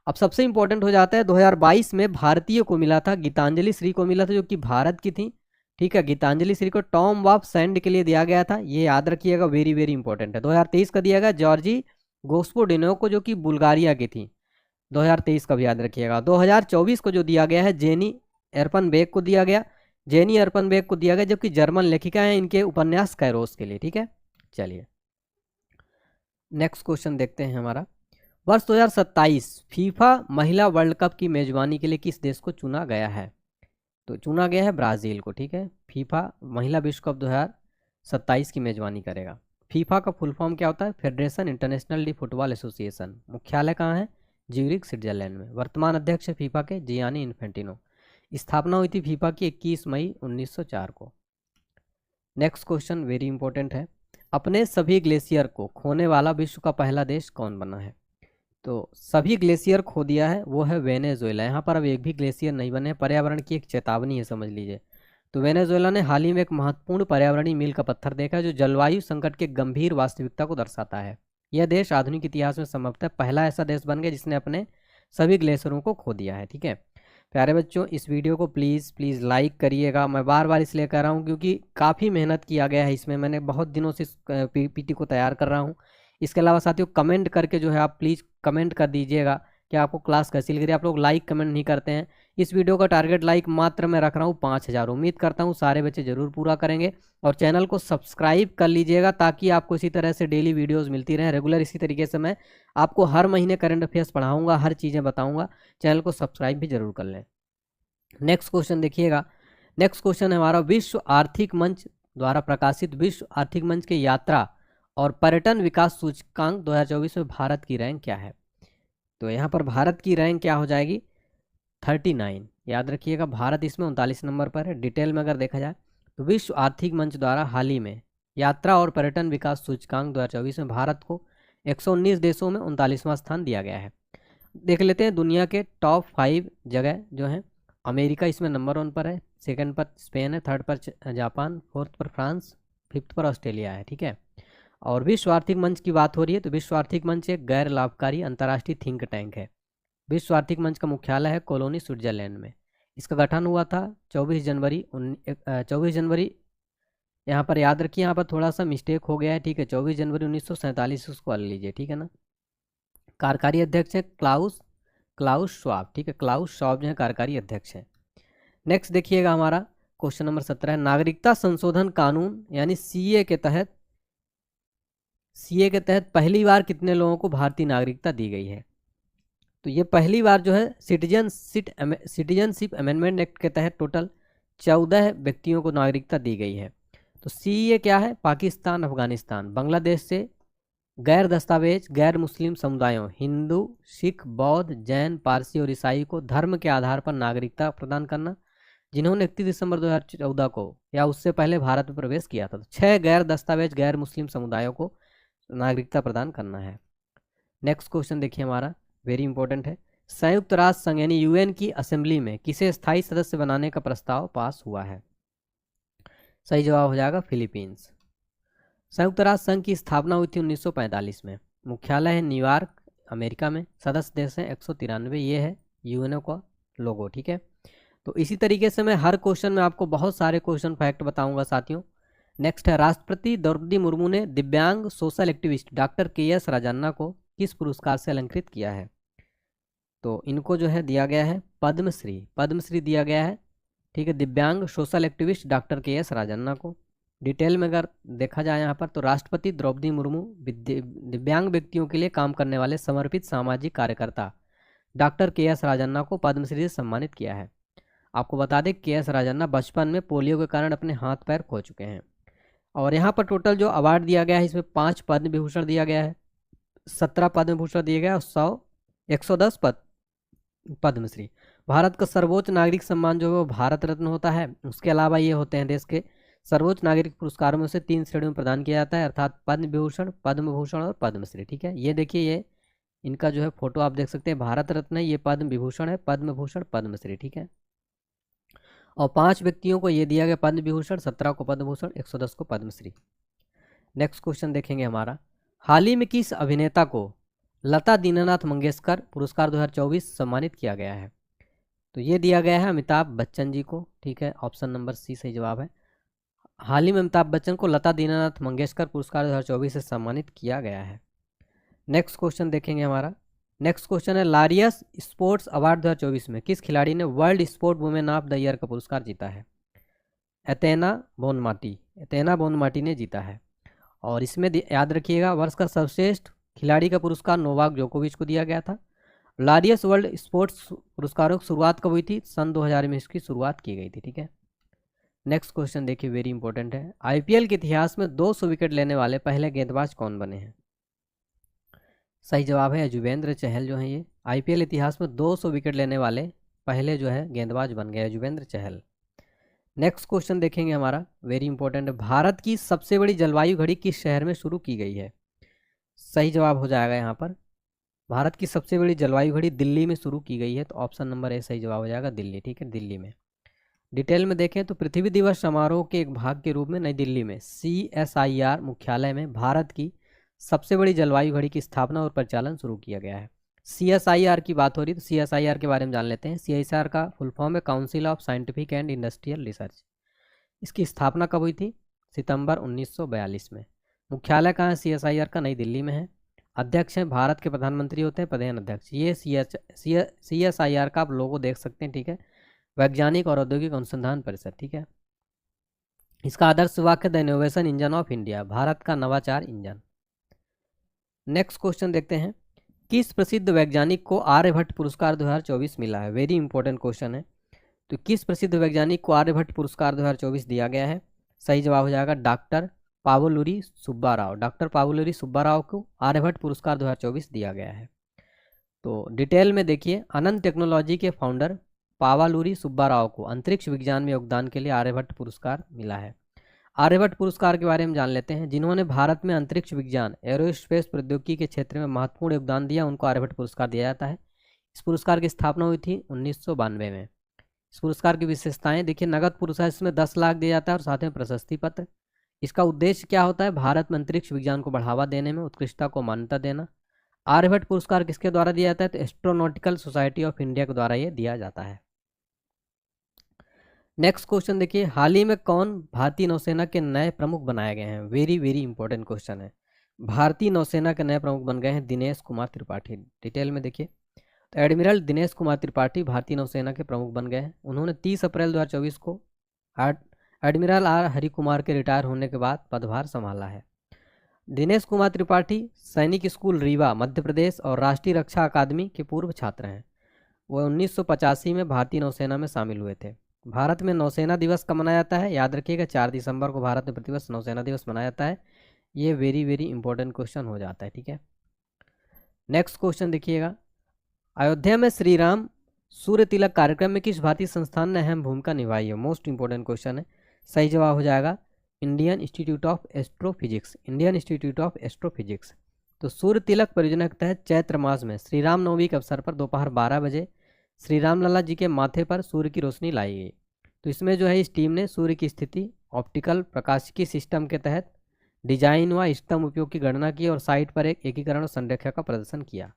[SPEAKER 2] अब सबसे इंपॉर्टेंट हो जाता है, 2022 में भारतीय को मिला था, गीतांजलि श्री को मिला था, जो कि भारत की थी, ठीक है। गीतांजलि श्री को टॉम ऑफ सैंड के लिए दिया गया था, ये याद रखिएगा, वेरी वेरी इंपॉर्टेंट है। 2023 का दिया गया जॉर्जी गोस्पोडिनो को, जो कि बुल्गारिया की थी, 2023 का भी याद रखिएगा। 2024 को जो दिया गया है जेनी एर्पेनबेक को दिया गया, जेनी एर्पेनबेक को दिया गया, जबकि जर्मन लेखिका है, इनके उपन्यास कैरोस के लिए, ठीक है। चलिए नेक्स्ट क्वेश्चन देखते हैं हमारा, वर्ष 2027 फीफा महिला वर्ल्ड कप की मेजबानी के लिए किस देश को चुना गया है? तो चुना गया है ब्राज़ील को, ठीक है। फीफा महिला विश्व कप 2027 की मेजबानी करेगा। फीफा का फुल फॉर्म क्या होता है? Federation international D football association. मुख्यालय कहाँ है? ज्यूरिख, स्विट्जरलैंड में। वर्तमान अध्यक्ष है फीफा के जियानी इन्फेंटिनो। स्थापना हुई थी फीफा की 21 मई 1904 को। नेक्स्ट क्वेश्चन वेरी इंपॉर्टेंट है, अपने सभी ग्लेशियर को खोने वाला विश्व का पहला देश कौन बना है? तो सभी ग्लेशियर खो दिया है, वो है वेनेजुएला। यहाँ पर अब एक भी ग्लेशियर नहीं बने, पर्यावरण की एक चेतावनी है, समझ लीजिए। तो वेनेजुएला ने हाल ही में एक महत्वपूर्ण पर्यावरणीय मील का पत्थर देखा, जो जलवायु संकट के गंभीर वास्तविकता को दर्शाता है। यह देश आधुनिक इतिहास में संभवतः पहला ऐसा देश बन गया जिसने अपने सभी ग्लेशियरों को खो दिया है, ठीक है। प्यारे बच्चों, इस वीडियो को प्लीज़ लाइक करिएगा। मैं बार बार इसलिए कह रहा हूँ क्योंकि काफ़ी मेहनत किया गया है इसमें, मैंने बहुत दिनों से इस पीपीटी को तैयार कर रहा हूँ। इसके अलावा साथियों, कमेंट करके जो है आप प्लीज़ कमेंट कर दीजिएगा कि आपको क्लास कैसी लग रही है। आप लोग लाइक कमेंट नहीं करते हैं। इस वीडियो का टारगेट लाइक मात्र मैं रख रहा हूँ 5000। उम्मीद करता हूँ सारे बच्चे ज़रूर पूरा करेंगे, और चैनल को सब्सक्राइब कर लीजिएगा ताकि आपको इसी तरह से डेली वीडियोज़ मिलती रहें रेगुलर। इसी तरीके से मैं आपको हर महीने करंट अफेयर्स पढ़ाऊँगा, हर चीज़ें बताऊँगा। चैनल को सब्सक्राइब भी जरूर कर लें। नेक्स्ट क्वेश्चन देखिएगा, नेक्स्ट क्वेश्चन है हमारा, विश्व आर्थिक मंच द्वारा प्रकाशित विश्व आर्थिक मंच के यात्रा और पर्यटन विकास सूचकांक 2024 में भारत की रैंक क्या है? तो यहाँ पर भारत की रैंक क्या हो जाएगी? 39। याद रखिएगा, भारत इसमें 39 नंबर पर है। डिटेल में अगर देखा जाए तो विश्व आर्थिक मंच द्वारा हाल ही में यात्रा और पर्यटन विकास सूचकांक 2024 में भारत को 119 देशों में 39वां स्थान दिया गया है। देख लेते हैं दुनिया के टॉप 5 जगह जो हैं। अमेरिका इसमें नंबर 1 पर है, सेकंड पर स्पेन है, थर्ड पर जापान, फोर्थ पर फ्रांस, फिफ्थ पर ऑस्ट्रेलिया है, ठीक है। और विश्व आर्थिक मंच की बात हो रही है तो विश्व आर्थिक मंच एक गैर लाभकारी अंतर्राष्ट्रीय थिंक टैंक है। विश्व आर्थिक मंच का मुख्यालय है कोलोनी, स्विट्जरलैंड में। इसका गठन हुआ था 24 जनवरी, यहाँ पर याद रखिए, यहाँ पर थोड़ा सा मिस्टेक हो गया है, ठीक है। 24 जनवरी 1947 उसको हल लीजिए, ठीक है ना। कार्यकारी अध्यक्ष है क्लाउस श्वाब, ठीक है। क्लाउस श्वाब जो है कार्यकारी अध्यक्ष है। नेक्स्ट देखिएगा हमारा क्वेश्चन नंबर 17 है, नागरिकता संशोधन कानून यानी सीए के तहत पहली बार कितने लोगों को भारतीय नागरिकता दी गई है? तो ये पहली बार जो है सिटीजनशिप अमेंडमेंट एक्ट के तहत टोटल 14 व्यक्तियों को नागरिकता दी गई है। तो सीए क्या है? पाकिस्तान, अफगानिस्तान, बांग्लादेश से गैर दस्तावेज गैर मुस्लिम समुदायों हिंदू, सिख, बौद्ध, जैन, पारसी और ईसाई को धर्म के आधार पर नागरिकता प्रदान करना, जिन्होंने 31 दिसंबर 2014 को या उससे पहले भारत में प्रवेश किया था। तो 6 गैर दस्तावेज गैर मुस्लिम समुदायों को नागरिकता प्रदान करना है। नेक्स्ट क्वेश्चन देखिए हमारा, वेरी इंपॉर्टेंट है, संयुक्त राष्ट्र संघ यानी यूएन की असेंबली में किसे स्थायी सदस्य बनाने का प्रस्ताव पास हुआ है? सही जवाब हो जाएगा फिलीपींस। संयुक्त राष्ट्र संघ की स्थापना हुई थी 1945 में। मुख्यालय है न्यूयॉर्क, अमेरिका में। सदस्य देश हैं 193। ये है यूएनओ का लोगो, ठीक है। तो इसी तरीके से मैं हर क्वेश्चन में आपको बहुत सारे क्वेश्चन फैक्ट बताऊंगा साथियों। नेक्स्ट है राष्ट्रपति द्रौपदी मुर्मू ने दिव्यांग social activist doctor KS. Rajanna को किस पुरस्कार से अलंकृत किया है? तो इनको जो है दिया गया है पद्मश्री, पद्मश्री दिया गया है, ठीक है, दिव्यांग social activist doctor KS. Rajanna को। डिटेल में अगर देखा जाए यहाँ पर तो राष्ट्रपति द्रौपदी मुर्मू दिव्यांग व्यक्तियों के लिए काम करने वाले समर्पित सामाजिक कार्यकर्ता डॉक्टर के.एस. राजन्ना को पद्मश्री से सम्मानित किया है। आपको बता दें के.एस. राजन्ना बचपन में पोलियो के कारण अपने हाथ पैर खो चुके हैं। और यहाँ पर टोटल जो अवार्ड दिया गया है इसमें 5 पद्म विभूषण दिया गया है, 17 पद्म विभूषण दिए गए और 110 पद्मश्री। भारत का सर्वोच्च नागरिक सम्मान जो है वो भारत रत्न होता है। उसके अलावा ये होते हैं देश के सर्वोच्च नागरिक पुरस्कारों में से 3 श्रेणियों में प्रदान किया जाता है, अर्थात पद्म विभूषण, पद्म भूषण और पद्मश्री। ठीक है, ये देखिए, ये इनका जो है फोटो आप देख सकते हैं, भारत रत्न है, ये पद्म विभूषण है, पद्म भूषण, पद्मश्री। ठीक है, और 5 व्यक्तियों को ये दिया गया पद्म विभूषण, 17 को पद्म भूषण, 110 को पद्मश्री। नेक्स्ट क्वेश्चन देखेंगे हमारा, हाल ही में किस अभिनेता को लता दीनानाथ मंगेशकर पुरस्कार 2024 सम्मानित किया गया है? तो ये दिया गया है अमिताभ बच्चन जी को। ठीक है, ऑप्शन नंबर सी सही जवाब है। हाल ही में अमिताभ बच्चन को लता दीनानाथ मंगेशकर पुरस्कार 2024 से सम्मानित किया गया है। नेक्स्ट क्वेश्चन देखेंगे हमारा, नेक्स्ट क्वेश्चन है लारियस स्पोर्ट्स अवार्ड 2024 में किस खिलाड़ी ने world sport women of the year का पुरस्कार जीता है? एथेना बोनमाटी, एथेना बोनमाटी ने जीता है। और इसमें याद रखिएगा वर्ष का सर्वश्रेष्ठ खिलाड़ी का पुरस्कार नोवाक जोकोविच को दिया गया था। लारियस वर्ल्ड स्पोर्ट्स पुरस्कारों की शुरुआत कब हुई थी? सन 2000 में इसकी शुरुआत की गई थी। ठीक है, नेक्स्ट क्वेश्चन देखिए, वेरी इंपॉर्टेंट है, आईपीएल के इतिहास में 200 विकेट लेने वाले पहले गेंदबाज कौन बने हैं? सही जवाब है युजवेंद्र चहल जो है, ये आईपीएल इतिहास में 200 विकेट लेने वाले पहले जो है गेंदबाज बन गए युजवेंद्र चहल। नेक्स्ट क्वेश्चन देखेंगे हमारा, वेरी इंपॉर्टेंट है, भारत की सबसे बड़ी जलवायु घड़ी किस शहर में शुरू की गई है? सही जवाब हो जाएगा यहाँ पर, भारत की सबसे बड़ी जलवायु घड़ी दिल्ली में शुरू की गई है, तो ऑप्शन नंबर ए सही जवाब हो जाएगा, दिल्ली। ठीक है, दिल्ली में। डिटेल में देखें तो पृथ्वी दिवस समारोह के एक भाग के रूप में नई दिल्ली में CSIR मुख्यालय में भारत की सबसे बड़ी जलवायु घड़ी की स्थापना और परिचालन शुरू किया गया है। CSIR की बात हो रही, तो CSIR के बारे में जान लेते हैं। CSIR का फुल फॉर्म है council of scientific and industrial research. इसकी स्थापना कब हुई थी? सितंबर 1942 में। मुख्यालय कहाँ है CSIR का? नई दिल्ली में है। अध्यक्ष हैं भारत के प्रधानमंत्री होते हैं, प्रधान अध्यक्ष। ये CSIR का आप लोगो देख सकते हैं। ठीक है, वैज्ञानिक और औद्योगिक अनुसंधान परिषद। ठीक है, इसका आदर्श वाक्य the innovation engine of India, Bharat का नवाचार इंजन। नेक्स्ट क्वेश्चन देखते हैं, किस प्रसिद्ध वैज्ञानिक को आर्यभट्ट पुरस्कार 2024 मिला है? वेरी इंपॉर्टेंट क्वेश्चन है। तो किस प्रसिद्ध वैज्ञानिक को आर्यभट्ट पुरस्कार 2024 दिया गया है? सही जवाब हो जाएगा डॉक्टर पावलुरी सुब्बा राव। डॉक्टर पावलुरी सुब्बा राव को आर्यभट्ट पुरस्कार 2024 दिया गया है। तो डिटेल में देखिए, अनंत टेक्नोलॉजी के फाउंडर पावालुरी सुब्बा राव को अंतरिक्ष विज्ञान में योगदान के लिए आर्यभट्ट पुरस्कार मिला है। आर्यभट्ट पुरस्कार के बारे में जान लेते हैं। जिन्होंने भारत में अंतरिक्ष विज्ञान एरोस्पेस प्रौद्योगिकी के क्षेत्र में महत्वपूर्ण योगदान दिया, उनको आर्यभट्ट पुरस्कार दिया जाता है। इस पुरस्कार की स्थापना हुई थी 1992 में। इस पुरस्कार की विशेषताएं देखिए, नगद पुरस्कार इसमें 10 लाख दिया जाता है और साथ में प्रशस्ति पत्र। इसका उद्देश्य क्या होता है? भारत में अंतरिक्ष विज्ञान को बढ़ावा देने में उत्कृष्टता को मान्यता देना। आर्यभट्ट पुरस्कार किसके द्वारा दिया जाता है? तो एस्ट्रोनॉटिकल सोसाइटी ऑफ इंडिया के द्वारा ये दिया जाता है। नेक्स्ट क्वेश्चन देखिए, हाल ही में कौन भारतीय नौसेना के नए प्रमुख बनाए गए हैं? वेरी वेरी इंपॉर्टेंट क्वेश्चन है। भारतीय नौसेना के नए प्रमुख बन गए हैं दिनेश कुमार त्रिपाठी। डिटेल में देखिए, तो एडमिरल दिनेश कुमार त्रिपाठी भारतीय नौसेना के प्रमुख बन गए हैं। उन्होंने 30 अप्रैल 2024 को एडमिरल आर हरि कुमार के रिटायर होने के बाद पदभार संभाला है। दिनेश कुमार त्रिपाठी सैनिक स्कूल रीवा मध्य प्रदेश और राष्ट्रीय रक्षा अकादमी के पूर्व छात्र हैं। वह 1985 में भारतीय नौसेना में शामिल हुए थे। भारत में नौसेना दिवस कब मनाया जाता है? याद रखिएगा 4 दिसंबर को भारत में प्रतिवर्ष नौसेना दिवस मनाया जाता है। ये वेरी वेरी इंपॉर्टेंट क्वेश्चन हो जाता है। ठीक है, नेक्स्ट क्वेश्चन देखिएगा, अयोध्या में श्री राम सूर्य तिलक कार्यक्रम में किस भारतीय संस्थान ने अहम भूमिका निभाई है? मोस्ट इंपॉर्टेंट क्वेश्चन है। सही जवाब हो जाएगा Indian institute of astrophysics, Indian institute of astrophysics. तो सूर्य तिलक परियोजना के तहत चैत्र मास में श्री राम नवमी के अवसर पर दोपहर 12 बजे श्री रामलला जी के माथे पर सूर्य की रोशनी लाई गई। तो इसमें जो है इस टीम ने सूर्य की स्थिति ऑप्टिकल प्रकाशिकी सिस्टम के तहत डिजाइन व इष्टतम उपयोग की गणना की और साइट पर एक एकीकरण और संरेखा का प्रदर्शन किया।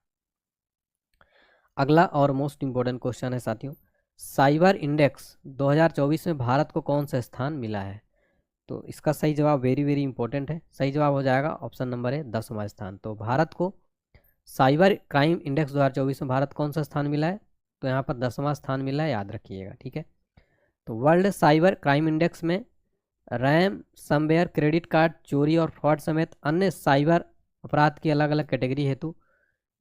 [SPEAKER 2] अगला और मोस्ट इंपॉर्टेंट क्वेश्चन है साथियों, साइबर इंडेक्स 2024 में भारत को कौन सा स्थान मिला है? तो इसका सही जवाब वेरी वेरी इंपॉर्टेंट है, सही जवाब हो जाएगा ऑप्शन नंबर है 10वां स्थान। तो भारत को साइबर क्राइम इंडेक्स 2024 में भारत कौन सा स्थान मिला है? तो यहाँ पर 10वां स्थान मिला है, याद रखिएगा, ठीक है। तो वर्ल्ड साइबर क्राइम इंडेक्स में रैम समवेयर, क्रेडिट कार्ड चोरी और फ्रॉड समेत अन्य साइबर अपराध की अलग अलग कैटेगरी हेतु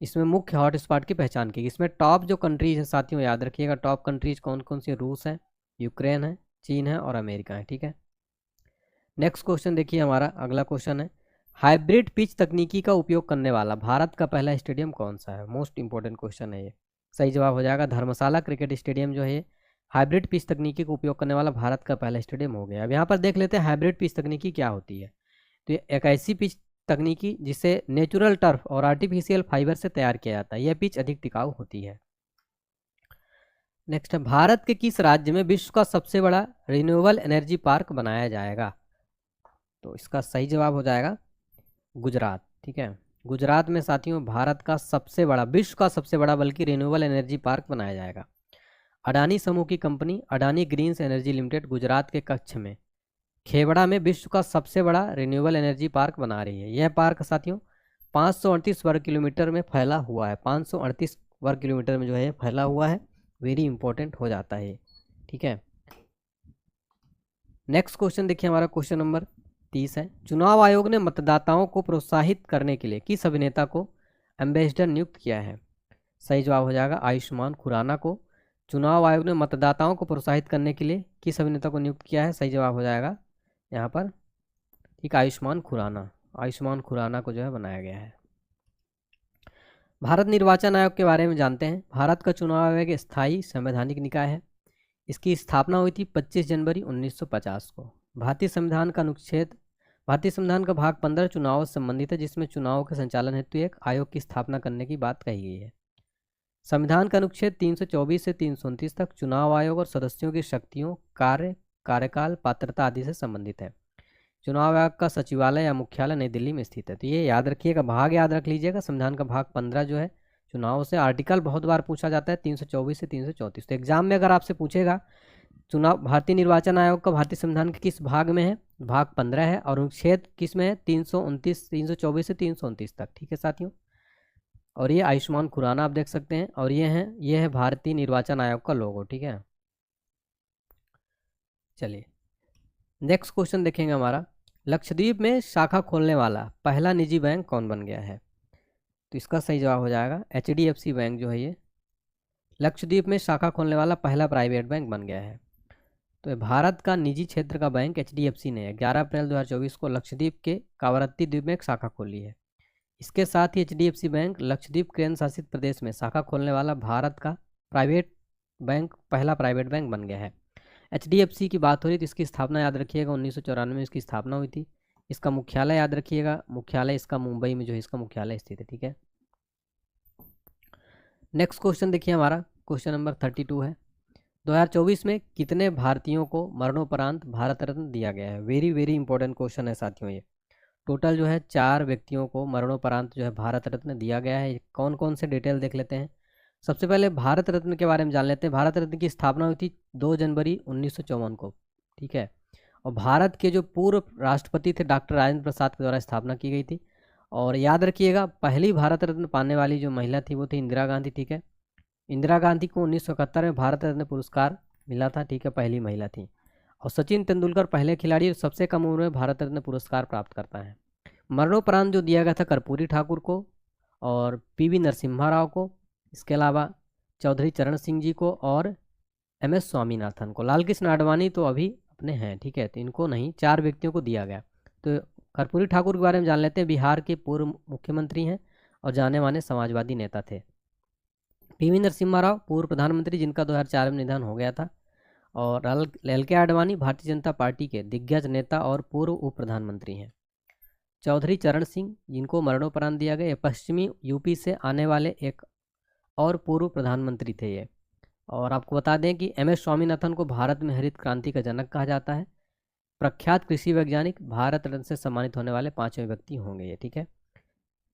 [SPEAKER 2] इसमें मुख्य हॉटस्पॉट की पहचान की। इसमें टॉप जो कंट्रीज हैं साथियों, याद रखिएगा, टॉप कंट्रीज कौन कौन सी? रूस है, यूक्रेन है, चीन है और अमेरिका है, ठीक है। नेक्स्ट क्वेश्चन देखिए, हमारा अगला क्वेश्चन है, हाइब्रिड पिच तकनीकी का उपयोग करने वाला भारत का पहला स्टेडियम कौन सा है? मोस्ट इंपॉर्टेंट क्वेश्चन है ये। सही जवाब हो जाएगा धर्मशाला क्रिकेट स्टेडियम जो है हाइब्रिड पिच तकनीकी का उपयोग करने वाला भारत का पहला स्टेडियम हो गया। अब यहाँ पर देख लेते हैं हाइब्रिड पिच तकनीकी क्या होती है। तो ये एक ऐसी पिच तकनीकी जिसे नेचुरल टर्फ और आर्टिफिशियल फाइबर से तैयार किया जाता है, यह पिच अधिक टिकाऊ होती है। नेक्स्ट है, भारत के किस राज्य में विश्व का सबसे बड़ा रिन्यूएबल एनर्जी पार्क बनाया जाएगा? तो इसका सही जवाब हो जाएगा गुजरात, ठीक है। गुजरात में साथियों भारत का सबसे बड़ा, विश्व का सबसे बड़ा बल्कि रिन्यूएबल एनर्जी पार्क बनाया जाएगा। अडानी समूह की company Adani Greens Energy Limited Gujarat के कच्छ में खेवड़ा में विश्व का सबसे बड़ा रिन्यूएबल एनर्जी पार्क बना रही है। यह पार्क साथियों 538 वर्ग किलोमीटर में फैला हुआ है, 538 वर्ग किलोमीटर में जो है फैला हुआ है, वेरी इंपॉर्टेंट हो जाता है, ठीक है। नेक्स्ट क्वेश्चन देखिए, हमारा क्वेश्चन नंबर 30 है, चुनाव आयोग ने मतदाताओं को प्रोत्साहित करने के लिए किस अभिनेता को एम्बेसडर नियुक्त किया है? सही जवाब हो जाएगा आयुष्मान खुराना को। चुनाव आयोग ने मतदाताओं को प्रोत्साहित करने के लिए किस अभिनेता को नियुक्त किया है? सही जवाब हो जाएगा यहाँ पर, ठीक, आयुष्मान खुराना, आयुष्मान खुराना को जो है बनाया गया है। भारत निर्वाचन आयोग के बारे में जानते हैं। भारत का चुनाव आयोग एक स्थायी संवैधानिक निकाय है। इसकी स्थापना हुई थी 25 जनवरी 1950 को। भारतीय संविधान का भाग 15 चुनावों से संबंधित है, जिसमें चुनावों के संचालन हेतु एक आयोग की स्थापना करने की बात कही गई है। संविधान का अनुच्छेद 324 से 329 तक चुनाव आयोग और सदस्यों की शक्तियों, कार्य, कार्यकाल, पात्रता आदि से संबंधित है। चुनाव आयोग का सचिवालय या मुख्यालय नई दिल्ली में स्थित है। तो ये याद रखिएगा, भाग याद रख लीजिएगा। संविधान का भाग 15 जो है चुनाव से, आर्टिकल बहुत बार पूछा जाता है 324 से 334। तो एग्जाम में अगर आपसे पूछेगा चुनाव भारतीय निर्वाचन आयोग का भारतीय संविधान के किस भाग में है, भाग 15 है, और अनुच्छेद किस में है? 324 से 329 तक, ठीक है साथियों। और ये आयुष्मान खुराना आप देख सकते हैं, और ये है भारतीय निर्वाचन आयोग का लोगो, ठीक है। चलिए नेक्स्ट क्वेश्चन देखेंगे हमारा, लक्षद्वीप में शाखा खोलने वाला पहला निजी बैंक कौन बन गया है? तो इसका सही जवाब हो जाएगा HDFC बैंक जो है ये लक्षद्वीप में शाखा खोलने वाला पहला प्राइवेट बैंक बन गया है। तो भारत का निजी क्षेत्र का बैंक HDFC ने 11 अप्रैल 2024 को लक्षद्वीप के कावरत्ती द्वीप में एक शाखा खोली है। इसके साथ ही HDFC बैंक लक्षद्वीप केंद्र शासित प्रदेश में शाखा खोलने वाला भारत का पहला प्राइवेट बैंक बन गया है। HDFC की बात हो रही तो इसकी स्थापना याद रखिएगा 1994 में इसकी स्थापना हुई थी। इसका मुख्यालय याद रखिएगा, मुख्यालय इसका मुंबई में जो है इसका मुख्यालय स्थित है, ठीक है। नेक्स्ट क्वेश्चन देखिए, हमारा क्वेश्चन नंबर 32 है, 2024 में कितने भारतीयों को मरणोपरांत भारत रत्न दिया गया है? वेरी वेरी इंपॉर्टेंट क्वेश्चन है साथियों ये। टोटल जो है 4 व्यक्तियों को मरणोपरांत जो है भारत रत्न दिया गया है। कौन कौन से डिटेल देख लेते हैं। सबसे पहले भारत रत्न के बारे में जान लेते हैं। भारत रत्न की स्थापना हुई थी 2 जनवरी 1954 को, ठीक है। और भारत के जो पूर्व राष्ट्रपति थे डॉक्टर राजेंद्र प्रसाद के द्वारा स्थापना की गई थी। और याद रखिएगा पहली भारत रत्न पाने वाली जो महिला थी वो थी इंदिरा गांधी, ठीक है। इंदिरा गांधी को 1971 में भारत रत्न पुरस्कार मिला था, ठीक है, पहली महिला थी। और सचिन तेंदुलकर पहले खिलाड़ी और सबसे कम उम्र में भारत रत्न पुरस्कार प्राप्त करता है। मरणोपरांत जो दिया गया था कर्पूरी ठाकुर को और PV नरसिम्हा राव को, इसके अलावा चौधरी चरण सिंह जी को और MS स्वामीनाथन को। लाल कृष्ण आडवाणी तो अभी अपने हैं, ठीक है, तो इनको नहीं, 4 व्यक्तियों को दिया गया। तो कर्पूरी ठाकुर के बारे में जान लेते हैं। बिहार के पूर्व मुख्यमंत्री हैं और जाने माने समाजवादी नेता थे। PV नरसिम्हा राव पूर्व प्रधानमंत्री जिनका 2004 में निधन हो गया था। और LK आडवाणी भारतीय जनता पार्टी के दिग्गज नेता और पूर्व उप प्रधानमंत्री हैं। चौधरी चरण सिंह जिनको मरणोपरांत दिया गया, पश्चिमी UP से आने वाले एक और पूर्व प्रधानमंत्री थे ये। और आपको बता दें कि MS स्वामीनाथन को भारत में हरित क्रांति का जनक कहा जाता है। प्रख्यात कृषि वैज्ञानिक, भारत रत्न से सम्मानित होने वाले 5वें व्यक्ति होंगे ये, ठीक है।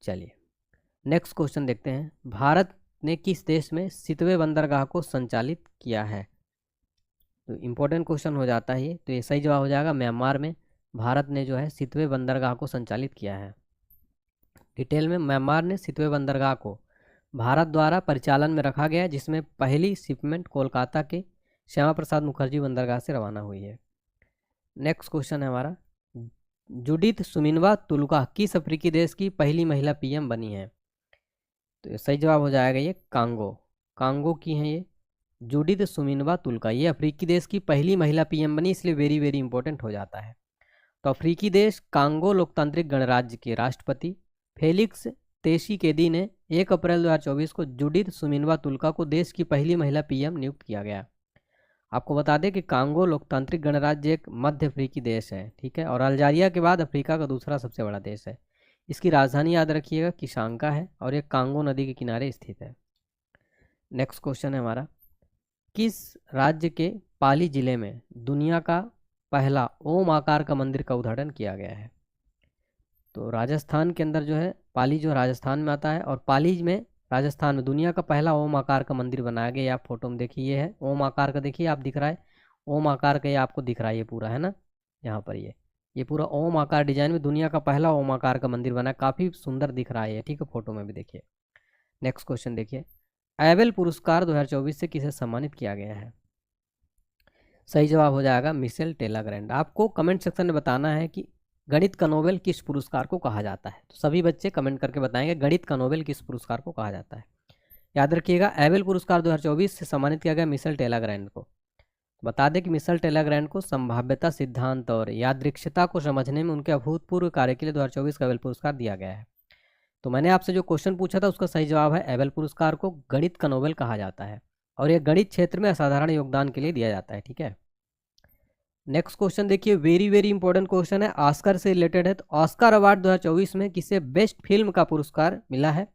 [SPEAKER 2] चलिए नेक्स्ट क्वेश्चन देखते हैं। भारत ने किस देश में सितवे बंदरगाह को संचालित किया है? तो इम्पोर्टेंट क्वेश्चन हो जाता है ये। तो ये सही जवाब हो जाएगा म्यांमार में भारत ने जो है सितवे बंदरगाह को संचालित किया है? डिटेल में, म्यांमार ने सितवे बंदरगाह को भारत द्वारा परिचालन में रखा गया है, जिसमें पहली शिपमेंट कोलकाता के श्यामा प्रसाद मुखर्जी बंदरगाह से रवाना हुई है। नेक्स्ट क्वेश्चन है हमारा, जुडिथ सुमिनवा तुलका किस अफ्रीकी देश की पहली महिला पीएम बनी है? तो सही जवाब हो जाएगा ये कांगो। कांगो की हैं ये जुडिथ सुमिनवा तुलका। ये अफ्रीकी देश की पहली महिला पीएम बनी, इसलिए वेरी वेरी इंपॉर्टेंट हो जाता है। तो अफ्रीकी देश कांगो लोकतांत्रिक गणराज्य के राष्ट्रपति फेलिक्स त्शेकिदी ने 1 अप्रैल 2024 को जुडिथ सुमिनवा तुलका को देश की पहली महिला पीएम नियुक्त किया गया। आपको बता दें कि कांगो लोकतांत्रिक गणराज्य एक मध्य अफ्रीकी देश है, ठीक है, और अल्जीरिया के बाद अफ्रीका का दूसरा सबसे बड़ा देश है। इसकी राजधानी याद रखिएगा किशांका है और ये कांगो नदी के किनारे स्थित है। नेक्स्ट क्वेश्चन है हमारा, किस राज्य के पाली जिले में दुनिया का पहला ओम आकार का मंदिर का उद्घाटन किया गया है? तो राजस्थान के अंदर जो है पाली, जो राजस्थान में आता है, और पाली में राजस्थान में दुनिया का पहला ओम आकार का मंदिर बनाया गया। ये आप फोटो में देखिए, ये है ओम आकार का, देखिए आप दिख रहा है ओम आकार का, ये आपको दिख रहा है, ये पूरा है ना यहाँ पर, ये पूरा ओम आकार डिजाइन में दुनिया का पहला ओम आकार का मंदिर बना है। काफ़ी सुंदर दिख रहा है ये, ठीक है, फोटो में भी देखिए। नेक्स्ट क्वेश्चन देखिए, एबेल पुरस्कार 2024 से किसे सम्मानित किया गया है? सही जवाब हो जाएगा मिशेल टेलाग्रैंड। आपको कमेंट सेक्शन में बताना है कि गणित का नोबेल किस पुरस्कार को कहा जाता है। तो सभी बच्चे कमेंट करके बताएंगे गणित का नोबेल किस पुरस्कार को कहा जाता है। याद रखिएगा, एबेल पुरस्कार 2024 से सम्मानित किया गया मिशेल टेलाग्रैंड को। बता दें कि मिशेल टेलाग्रैंड को संभाव्यता सिद्धांत और यादृच्छिकता को समझने में उनके अभूतपूर्व कार्य के लिए 2024 का एबेल पुरस्कार दिया गया है। तो मैंने आपसे जो क्वेश्चन पूछा था उसका सही जवाब है, एबेल पुरस्कार को गणित का नोबेल कहा जाता है और यह गणित क्षेत्र में असाधारण योगदान के लिए दिया जाता है, ठीक है। नेक्स्ट क्वेश्चन देखिए, वेरी वेरी इंपॉर्टेंट क्वेश्चन है, ऑस्कर से रिलेटेड है। तो ऑस्कर अवार्ड 2024 में किसे बेस्ट फिल्म का पुरस्कार मिला है?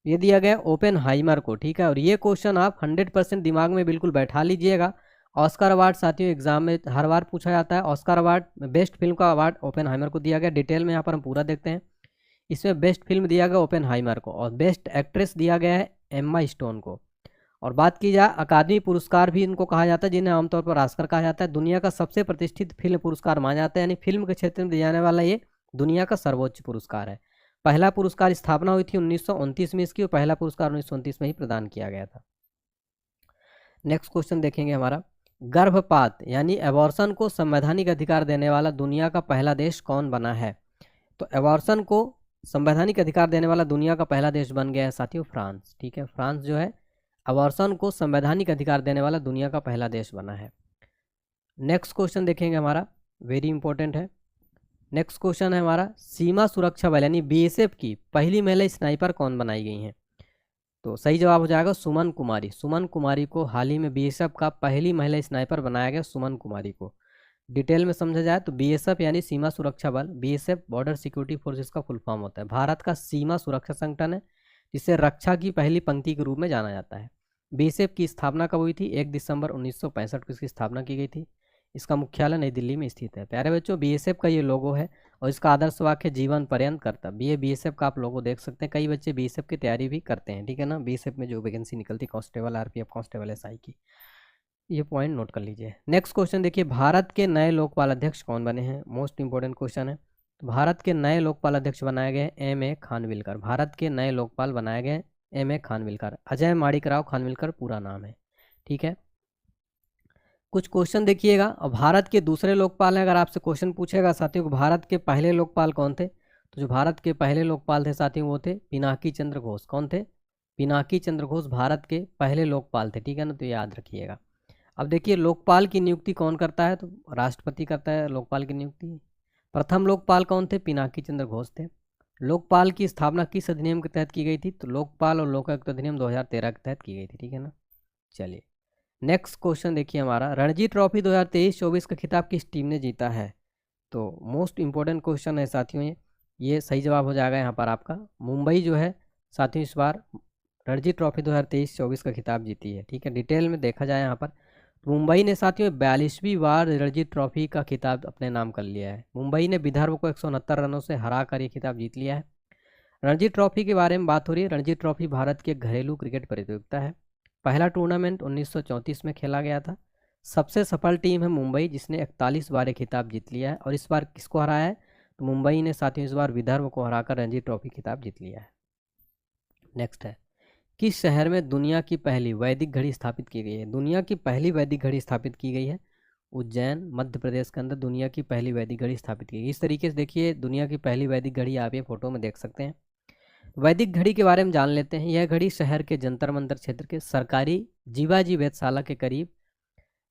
[SPEAKER 2] ये दिया गया ओपेनहाइमर को, ठीक है। और ये क्वेश्चन आप 100% दिमाग में बिल्कुल बैठा लीजिएगा। ऑस्कर अवार्ड साथियों एग्जाम में हर बार पूछा जाता है। ऑस्कर अवार्ड बेस्ट फिल्म का अवार्ड ओपेनहाइमर को दिया गया। डिटेल में यहाँ पर हम पूरा देखते हैं। इसमें बेस्ट फिल्म दिया गया ओपेनहाइमर को और बेस्ट एक्ट्रेस दिया गया है एम्मा स्टोन को। और बात की जाए अकादमी पुरस्कार भी इनको कहा जाता है, जिन्हें आमतौर पर ऑस्कर कहा जाता है। दुनिया का सबसे प्रतिष्ठित फिल्म पुरस्कार माना जाता है, यानी फिल्म के क्षेत्र में दिया जाने वाला ये दुनिया का सर्वोच्च पुरस्कार है। पहला पुरस्कार स्थापना हुई थी 1929 में इसकी, और पहला पुरस्कार 1929 में ही प्रदान किया गया था। नेक्स्ट क्वेश्चन देखेंगे हमारा, गर्भपात यानी एबॉर्शन को संवैधानिक अधिकार देने वाला दुनिया का पहला देश कौन बना है? तो एबॉर्शन को संवैधानिक अधिकार देने वाला दुनिया का पहला देश बन गया है साथियों फ्रांस, ठीक है। फ्रांस जो है एबॉर्शन को संवैधानिक अधिकार देने वाला दुनिया का पहला देश बना है। नेक्स्ट क्वेश्चन देखेंगे हमारा, वेरी इंपॉर्टेंट है। नेक्स्ट क्वेश्चन है हमारा, सीमा सुरक्षा बल यानी बीएसएफ की पहली महिला स्नाइपर कौन बनाई गई हैं? तो सही जवाब हो जाएगा सुमन कुमारी। सुमन कुमारी को हाल ही में बीएसएफ का पहली महिला स्नाइपर बनाया गया, सुमन कुमारी को। डिटेल में समझा जाए तो बीएसएफ यानी सीमा सुरक्षा बल, बीएसएफ बॉर्डर सिक्योरिटी फोर्सेस का फुल फॉर्म होता है। भारत का सीमा सुरक्षा संगठन है, जिसे रक्षा की पहली पंक्ति के रूप में जाना जाता है। बीएसएफ की स्थापना कब हुई थी? 1 दिसंबर 1965 को इसकी स्थापना की गई थी। इसका मुख्यालय नई दिल्ली में स्थित है। प्यारे बच्चों, बीएसएफ का ये लोगो है और इसका आदर्श वाक्य जीवन पर्यंत कर्तव्य। ये बीएसएफ का आप लोगो देख सकते हैं। कई बच्चे बीएसएफ की तैयारी भी करते हैं, ठीक है ना। बीएसएफ में जो वैकेंसी निकलती कांस्टेबल, आरपीएफ कांस्टेबल, एसआई की, ये पॉइंट नोट कर लीजिए। नेक्स्ट क्वेश्चन देखिए, भारत के नए लोकपाल अध्यक्ष कौन बने हैं? मोस्ट इंपोर्टेंट क्वेश्चन है। तो भारत के नए लोकपाल अध्यक्ष बनाए गए एम.ए. खानविलकर। भारत के नए लोकपाल बनाए गए एम.ए. खानविलकर। अजय माणिकराव खानविलकर पूरा नाम है, ठीक है। कुछ क्वेश्चन देखिएगा, और भारत के दूसरे लोकपाल हैं। अगर आपसे क्वेश्चन पूछेगा साथियों को भारत के पहले लोकपाल कौन थे, तो जो भारत के पहले लोकपाल थे साथियों वो थे पिनाकी चंद्र घोष। कौन थे? पिनाकी चंद्र घोष भारत के पहले लोकपाल थे, ठीक है ना, तो याद रखिएगा। अब देखिए लोकपाल की नियुक्ति कौन करता है? तो राष्ट्रपति करता है लोकपाल की नियुक्ति। प्रथम लोकपाल कौन थे? पिनाकी चंद्र घोष थे। लोकपाल की स्थापना किस अधिनियम के तहत की गई थी? तो लोकपाल और लोकायुक्त अधिनियम 2013 के तहत की गई थी, ठीक है ना। चलिए नेक्स्ट क्वेश्चन देखिए हमारा, रणजी ट्रॉफी 2023-24 का खिताब किस टीम ने जीता है? तो मोस्ट इंपॉर्टेंट क्वेश्चन है साथियों ये सही जवाब हो जाएगा यहाँ पर आपका मुंबई जो है साथियों इस बार रणजी ट्रॉफी 2023-24 का खिताब जीती है, ठीक है। डिटेल में देखा जाए यहाँ पर मुंबई ने साथियों 42वीं बार रणजी ट्रॉफी का खिताब अपने नाम कर लिया है। मुंबई ने विदर्भ को 169 रनों से हरा कर ये खिताब जीत लिया है। रणजी ट्रॉफी के बारे में बात हो रही है। रणजी ट्रॉफी भारत की एक घरेलू क्रिकेट प्रतियोगिता है। पहला टूर्नामेंट 1934 में खेला गया था। सबसे सफल टीम है मुंबई, जिसने 41 बार ये खिताब जीत लिया है। और इस बार किसको हराया है? तो मुंबई ने साथियों इस बार विदर्भ को हराकर रणजी ट्रॉफी खिताब जीत लिया है। नेक्स्ट है, किस शहर में दुनिया की पहली वैदिक घड़ी स्थापित की गई है? दुनिया की पहली वैदिक घड़ी स्थापित की गई है उज्जैन, मध्य प्रदेश के अंदर दुनिया की पहली वैदिक घड़ी स्थापित की गई। इस तरीके से देखिए दुनिया की पहली वैदिक घड़ी आप ये फोटो में देख सकते हैं। वैदिक घड़ी के बारे में जान लेते हैं। यह घड़ी शहर के जंतर मंतर क्षेत्र के सरकारी जीवाजी वेधशाला के करीब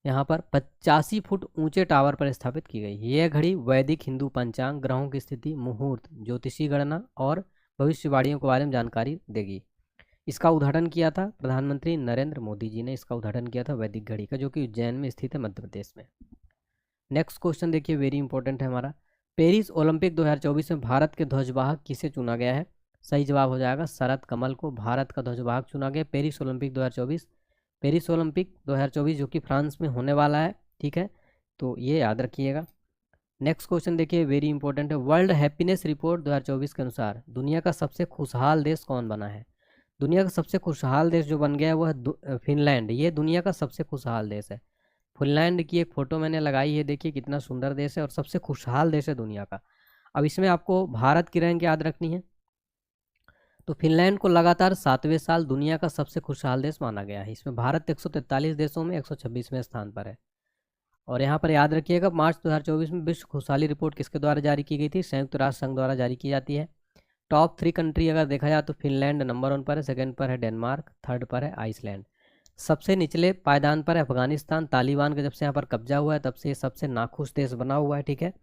[SPEAKER 2] यहाँ पर 85 फुट ऊंचे टावर पर स्थापित की गई। यह घड़ी वैदिक हिंदू पंचांग, ग्रहों की स्थिति, मुहूर्त, ज्योतिषी गणना और भविष्यवाणियों के बारे में जानकारी देगी। इसका उद्घाटन किया था प्रधानमंत्री नरेंद्र मोदी जी ने। इसका उद्घाटन किया था वैदिक घड़ी का, जो कि उज्जैन में स्थित है, मध्य प्रदेश में। नेक्स्ट क्वेश्चन देखिए, वेरी इंपॉर्टेंट है हमारा। पेरिस ओलंपिक 2024 में भारत के ध्वजवाहक किसे चुना गया है? सही जवाब हो जाएगा शरद कमल को भारत का ध्वजवाहक चुना गया। पेरिस ओलंपिक 2024, पेरिस ओलंपिक 2024 जो कि फ्रांस में होने वाला है, ठीक है, तो ये याद रखिएगा। नेक्स्ट क्वेश्चन देखिए, वेरी इंपॉर्टेंट है। वर्ल्ड हैप्पीनेस रिपोर्ट 2024 के अनुसार दुनिया का सबसे खुशहाल देश कौन बना है? दुनिया का सबसे खुशहाल देश जो बन गया है वो है फिनलैंड। ये दुनिया का सबसे खुशहाल देश है। फिनलैंड की एक फ़ोटो मैंने लगाई है, देखिए कितना सुंदर देश है और सबसे खुशहाल देश है दुनिया का। अब इसमें आपको भारत की रैंक याद रखनी है। तो फिनलैंड को लगातार 7वें साल दुनिया का सबसे खुशहाल देश माना गया है। इसमें भारत 143 देशों में 126वें स्थान पर है। और यहाँ पर याद रखिएगा, मार्च 2024 में विश्व खुशहाली रिपोर्ट किसके द्वारा जारी की गई थी? संयुक्त राष्ट्र संघ द्वारा जारी की जाती है। टॉप 3 कंट्री अगर देखा जाए तो फिनलैंड नंबर 1 पर है, सेकंड पर है डेनमार्क, थर्ड पर है आइसलैंड। सबसे निचले पायदान पर है अफगानिस्तान। तालिबान का जब से यहाँ पर कब्जा हुआ है तब से ये सबसे नाखुश देश बना हुआ है, ठीक है।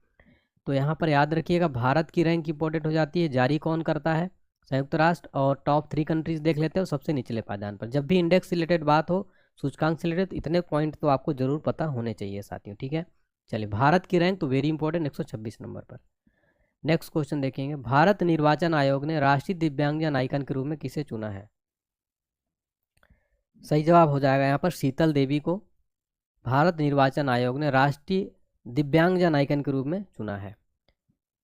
[SPEAKER 2] तो यहाँ पर याद रखिएगा भारत की रैंक इंपॉर्टेंट हो जाती है। जारी कौन करता है? संयुक्त राष्ट्र। और टॉप 3 कंट्रीज देख लेते हो सबसे निचले पायदान पर। जब भी इंडेक्स से रिलेटेड बात हो, सूचकांक से रिलेटेड, इतने पॉइंट तो आपको जरूर पता होने चाहिए साथियों, ठीक है। चलिए, भारत की रैंक तो वेरी इंपॉर्टेंट 126 नंबर पर। नेक्स्ट क्वेश्चन देखेंगे, भारत निर्वाचन आयोग ने राष्ट्रीय दिव्यांगजन आइकन के रूप में किसे चुना है? सही जवाब हो जाएगा यहाँ पर शीतल देवी को भारत निर्वाचन आयोग ने राष्ट्रीय दिव्यांगजन आइकन के रूप में चुना है।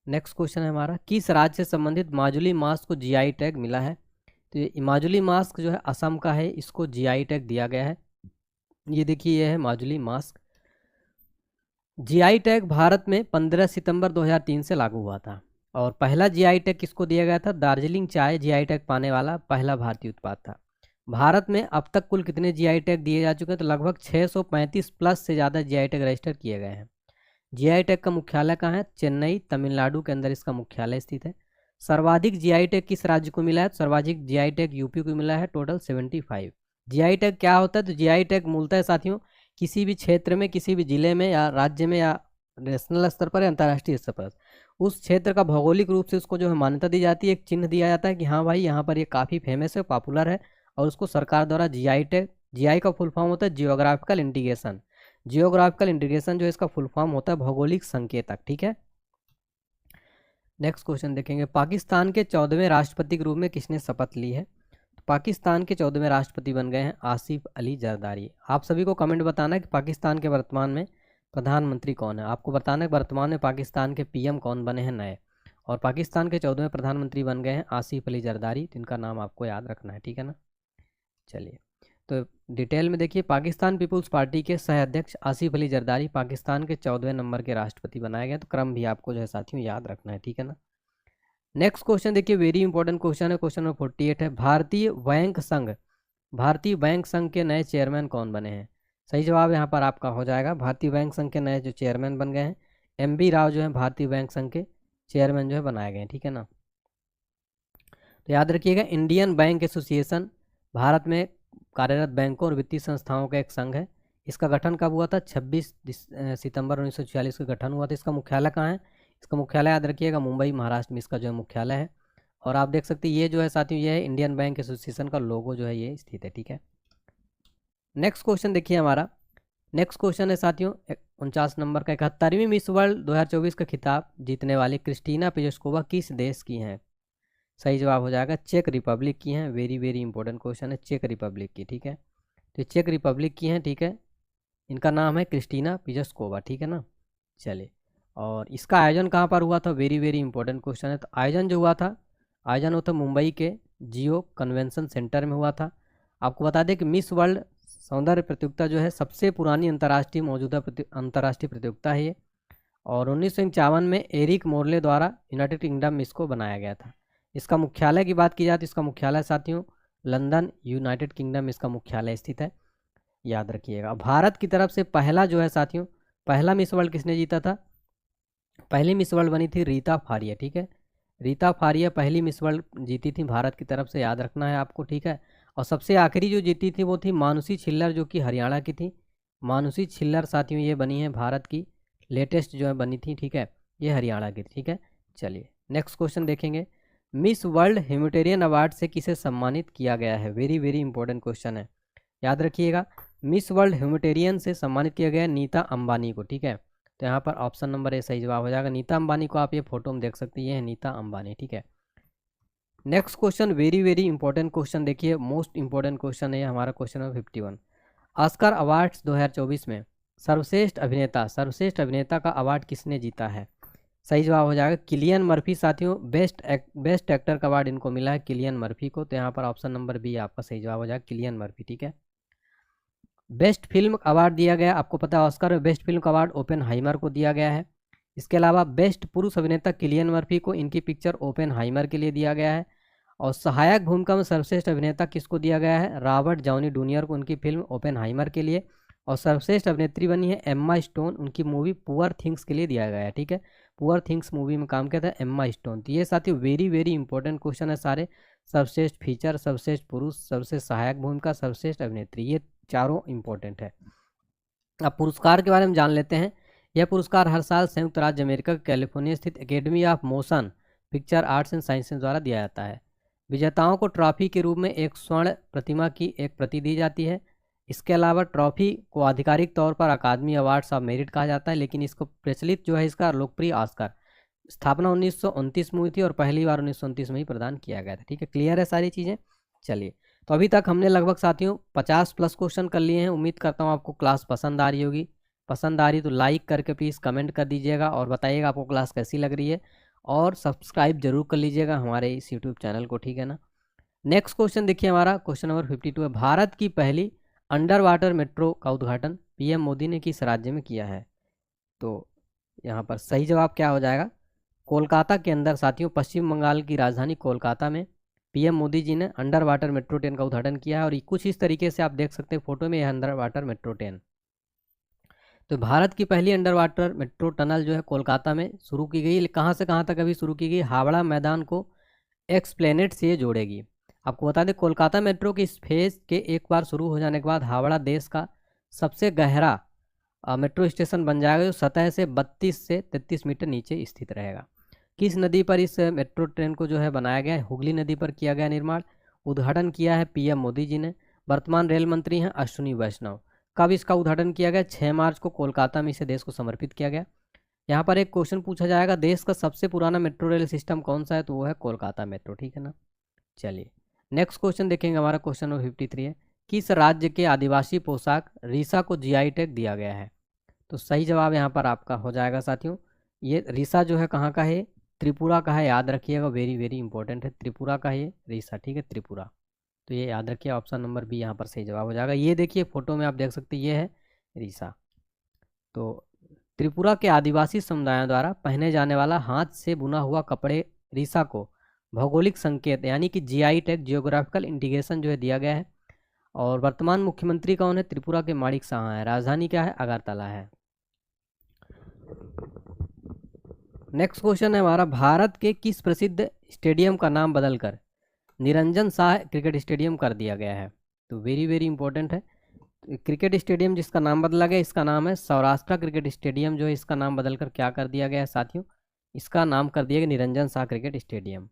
[SPEAKER 2] नेक्स्ट क्वेश्चन है हमारा, किस राज्य से संबंधित माजुली मास्क को जीआई टैग मिला है? तो ये माजुली मास्क जो है असम का है, इसको जीआई टैग दिया गया है। ये देखिए, ये है Majuli mask. GI tag Bharat में 15 सितंबर 2003 से लागू हुआ था। और पहला जीआई टैग किसको दिया गया था? दार्जिलिंग चाय जीआई टैग पाने वाला पहला भारतीय उत्पाद था। भारत में अब तक कुल कितने जीआई टैग दिए जा चुके हैं? तो लगभग 635 प्लस से ज़्यादा जीआई टैग रजिस्टर किए गए हैं। जीआई टैग का मुख्यालय कहाँ है? चेन्नई, तमिलनाडु के अंदर इसका मुख्यालय स्थित है। सर्वाधिक जीआई टैग किस राज्य को मिला है? सर्वाधिक जीआई टैग यूपी को मिला है, टोटल 75। जीआई टैग क्या होता है? तो जीआई टैग मूलतः साथियों किसी भी क्षेत्र में, किसी भी जिले में या राज्य में या नेशनल स्तर पर या अंतर्राष्ट्रीय स्तर पर उस क्षेत्र का भौगोलिक रूप से उसको जो है मान्यता दी जाती है, एक चिन्ह दिया जाता है कि हाँ भाई यहाँ पर ये काफ़ी फेमस है, पॉपुलर है, और उसको सरकार द्वारा जीआई टैग, जीआई का फुल फॉर्म होता है जियोग्राफिकल इंडिकेशन। जियोग्राफिकल इंडिकेशन जो इसका फुल फॉर्म होता है भौगोलिक संकेतक, ठीक है। नेक्स्ट क्वेश्चन देखेंगे, पाकिस्तान के 14वें राष्ट्रपति के रूप में किसने शपथ ली है? पाकिस्तान के 14वें राष्ट्रपति बन गए हैं आसिफ अली जरदारी। आप सभी को कमेंट बताना है कि पाकिस्तान के वर्तमान में प्रधानमंत्री कौन है। आपको बताना है कि वर्तमान में पाकिस्तान के पीएम कौन बने हैं नए। और पाकिस्तान के 14वें प्रधानमंत्री बन गए हैं आसिफ अली जरदारी, जिनका नाम आपको याद रखना है, ठीक है ना। चलिए, तो डिटेल में देखिए, पाकिस्तान पीपुल्स पार्टी के सह अध्यक्ष आसिफ अली जरदारी पाकिस्तान के 14वें नंबर के राष्ट्रपति बनाए गए। तो क्रम भी आपको जो है साथियों याद रखना है, ठीक है ना। नेक्स्ट क्वेश्चन देखिए, वेरी इंपॉर्टेंट क्वेश्चन है, क्वेश्चन नंबर 48 है, भारतीय बैंक संघ के नए चेयरमैन कौन बने हैं? सही जवाब यहाँ पर आपका हो जाएगा, भारतीय बैंक संघ के नए जो चेयरमैन बन गए हैं MB राव जो है भारतीय बैंक संघ के चेयरमैन जो है बनाए गए हैं, ठीक है ना। तो याद रखिएगा, इंडियन बैंक एसोसिएशन भारत में कार्यरत बैंकों और वित्तीय संस्थाओं का एक संघ है। इसका गठन कब हुआ था? 26 सितंबर 1946 का गठन हुआ था। इसका मुख्यालय कहाँ है? इसका मुख्यालय याद रखिएगा मुंबई, महाराष्ट्र में इसका जो है मुख्यालय है। और आप देख सकते हैं ये जो है साथियों, ये है इंडियन बैंक एसोसिएशन का लोगो जो है ये स्थित है, ठीक है। नेक्स्ट क्वेश्चन देखिए हमारा, नेक्स्ट क्वेश्चन है साथियों 49 नंबर का, 71वीं मिस वर्ल्ड 2024 का खिताब जीतने वाली क्रिस्टीना पिजेस्कोवा किस देश की हैं? सही जवाब हो जाएगा चेक रिपब्लिक की हैं। वेरी वेरी इंपॉर्टेंट क्वेश्चन है, चेक रिपब्लिक की, ठीक है। तो चेक रिपब्लिक की हैं, ठीक है। इनका नाम है क्रिस्टीना पिजेस्कोवा, ठीक है ना। चलिए, और इसका आयोजन कहाँ पर हुआ था? वेरी वेरी इंपॉर्टेंट क्वेश्चन है। तो आयोजन जो हुआ था, आयोजन हुआ था मुंबई के जियो कन्वेंशन सेंटर में हुआ था। आपको बता दें कि मिस वर्ल्ड सौंदर्य प्रतियोगिता जो है सबसे पुरानी अंतर्राष्ट्रीय अंतर्राष्ट्रीय प्रतियोगिता है ये, और 1951 में एरिक मोरले द्वारा यूनाइटेड किंगडम में इसको बनाया गया था। इसका मुख्यालय की बात की जाए तो इसका मुख्यालय साथियों लंदन, यूनाइटेड किंगडम में इसका मुख्यालय स्थित है, याद रखिएगा। भारत की तरफ से पहला जो है साथियों, पहला मिस वर्ल्ड किसने जीता था? पहली मिस वर्ल्ड बनी थी रीता फारिया, ठीक है। रीता फारिया पहली मिस वर्ल्ड जीती थी भारत की तरफ से, याद रखना है आपको, ठीक है। और सबसे आखिरी जो जीती थी वो थी मानुषी छिल्लर, जो कि हरियाणा की थी। मानुषी छिल्लर साथियों ये बनी है भारत की लेटेस्ट जो है बनी थी, ठीक है, ये हरियाणा की, ठीक है। चलिए नेक्स्ट क्वेश्चन देखेंगे। मिस वर्ल्ड ह्यूमैनिटेरियन अवार्ड से किसे सम्मानित किया गया है? वेरी वेरी इंपॉर्टेंट क्वेश्चन है, याद रखिएगा। मिस वर्ल्ड ह्यूमैनिटेरियन से सम्मानित किया गया है नीता अंबानी को, ठीक है। तो यहाँ पर ऑप्शन नंबर ए सही जवाब हो जाएगा। नीता अंबानी को आप ये फोटो में देख सकते हैं, ये है नीता अंबानी, ठीक है। Next question very very important question देखिए, मोस्ट इंपॉर्टेंट क्वेश्चन है हमारा, क्वेश्चन नंबर 51। ऑस्कर अवार्ड्स 2024 में सर्वश्रेष्ठ अभिनेता का अवार्ड किसने जीता है? सही जवाब हो जाएगा किलियन मर्फी साथियों। बेस्ट एक्टर का अवार्ड इनको मिला है किलियन मर्फी को, तो यहाँ पर ऑप्शन नंबर बी आपका सही जवाब हो जाएगा किलियन मर्फी, ठीक है। बेस्ट फिल्म अवार्ड दिया गया, आपको पता है ऑस्कर में बेस्ट फिल्म का अवार्ड ओपेनहाइमर को दिया गया है। इसके अलावा बेस्ट पुरुष अभिनेता किलियन मर्फी को, इनकी पिक्चर ओपेनहाइमर के लिए दिया गया है। और सहायक भूमिका में सर्वश्रेष्ठ अभिनेता किसको दिया गया है? रॉबर्ट डाउनी जूनियर को, उनकी फिल्म ओपेनहाइमर के लिए। और सर्वश्रेष्ठ अभिनेत्री बनी है एम्मा स्टोन, उनकी मूवी पुअर थिंग्स के लिए दिया गया है, ठीक है। पुअर थिंग्स मूवी में काम किया था एम्मा स्टोन। तो ये साथियों वेरी वेरी इंपॉर्टेंट क्वेश्चन है सारे। सर्वश्रेष्ठ फीचर, सर्वश्रेष्ठ पुरुष, सर्वश्रेष्ठ सहायक भूमिका, सर्वश्रेष्ठ अभिनेत्री, ये चारों इंपॉर्टेंट है। अब पुरस्कार के बारे में जान लेते हैं। यह पुरस्कार हर साल संयुक्त राज्य अमेरिका के कैलिफोर्निया स्थित academy of motion picture arts and sciences द्वारा दिया जाता है। विजेताओं को ट्रॉफी के रूप में एक स्वर्ण प्रतिमा की एक प्रति दी जाती है। इसके अलावा ट्रॉफी को आधिकारिक तौर पर अकादमी अवार्ड्स ऑफ मेरिट कहा जाता है, लेकिन इसको प्रचलित जो है इसका लोकप्रिय ऑस्कर, स्थापना 1929 में हुई थी और पहली बार 1929 में ही प्रदान किया गया था, ठीक है। क्लियर है सारी चीज़ें? चलिए, तो अभी तक हमने लगभग साथियों 50 प्लस क्वेश्चन कर लिए हैं। उम्मीद करता हूँ आपको क्लास पसंद आ रही होगी। पसंद आ रही तो लाइक करके प्लीज़ कमेंट कर दीजिएगा और बताइएगा आपको क्लास कैसी लग रही है, और सब्सक्राइब जरूर कर लीजिएगा हमारे इस यूट्यूब चैनल को, ठीक है ना। नेक्स्ट क्वेश्चन देखिए, हमारा क्वेश्चन नंबर 52 है। भारत की पहली अंडर वाटर मेट्रो का उद्घाटन पीएम मोदी ने किस राज्य में किया है? तो यहाँ पर सही जवाब क्या हो जाएगा? कोलकाता के अंदर साथियों, पश्चिम बंगाल की राजधानी कोलकाता में पीएम मोदी जी ने अंडर वाटर मेट्रो ट्रेन का उद्घाटन किया है। और कुछ इस तरीके से आप देख सकते हैं फोटो में, यह अंडर वाटर मेट्रो ट्रेन। तो भारत की पहली अंडर वाटर मेट्रो टनल जो है कोलकाता में शुरू की गई। कहाँ से कहाँ तक अभी शुरू की गई? हावड़ा मैदान को एक्सप्लेनेड से जोड़ेगी। आपको बता दें कोलकाता मेट्रो की इस फेज के एक बार शुरू हो जाने के बाद हावड़ा देश का सबसे गहरा मेट्रो स्टेशन बन जाएगा, जो सतह से 32 से 33 मीटर नीचे स्थित रहेगा। किस नदी पर इस मेट्रो ट्रेन को जो है बनाया गया है? हुगली नदी पर किया गया निर्माण। उद्घाटन किया है पीएम मोदी जी ने। वर्तमान रेल मंत्री हैं अश्विनी वैष्णव। कब इसका उद्घाटन किया गया? 6 मार्च को कोलकाता में इसे देश को समर्पित किया गया। यहाँ पर एक क्वेश्चन पूछा जाएगा, देश का सबसे पुराना मेट्रो रेल सिस्टम कौन सा है? तो वो है कोलकाता मेट्रो, ठीक है ना। चलिए नेक्स्ट क्वेश्चन देखेंगे, हमारा क्वेश्चन नंबर 53 है। किस राज्य के आदिवासी पोशाक रीसा को जीआई टैग दिया गया है? तो सही जवाब यहाँ पर आपका हो जाएगा साथियों, ये रीसा जो है कहाँ का है? त्रिपुरा का है, याद रखिएगा, वेरी वेरी इंपॉर्टेंट है। त्रिपुरा का ये रीसा, ठीक है, त्रिपुरा। तो ये याद रखिए, ऑप्शन नंबर बी यहाँ पर सही जवाब हो जाएगा। ये देखिए फोटो में आप देख सकते हैं, ये है रीसा। तो त्रिपुरा के आदिवासी समुदायों द्वारा पहने जाने वाला हाथ से बुना हुआ कपड़े रीसा को भौगोलिक संकेत यानी कि जीआई टैग, जियोग्राफिकल इंडिकेशन जो है दिया गया है। और वर्तमान मुख्यमंत्री कौन है? त्रिपुरा के माणिक साहा है। राजधानी क्या है? अगरतला है। नेक्स्ट क्वेश्चन है हमारा, भारत के किस प्रसिद्ध स्टेडियम का नाम बदलकर निरंजन शाह क्रिकेट स्टेडियम कर दिया गया है? तो वेरी वेरी इंपॉर्टेंट है। क्रिकेट स्टेडियम जिसका नाम बदला गया, इसका नाम है सौराष्ट्र क्रिकेट स्टेडियम, जो है इसका नाम बदलकर क्या कर दिया गया है साथियों? इसका नाम कर दिया गया Niranjan Shah cricket stadium.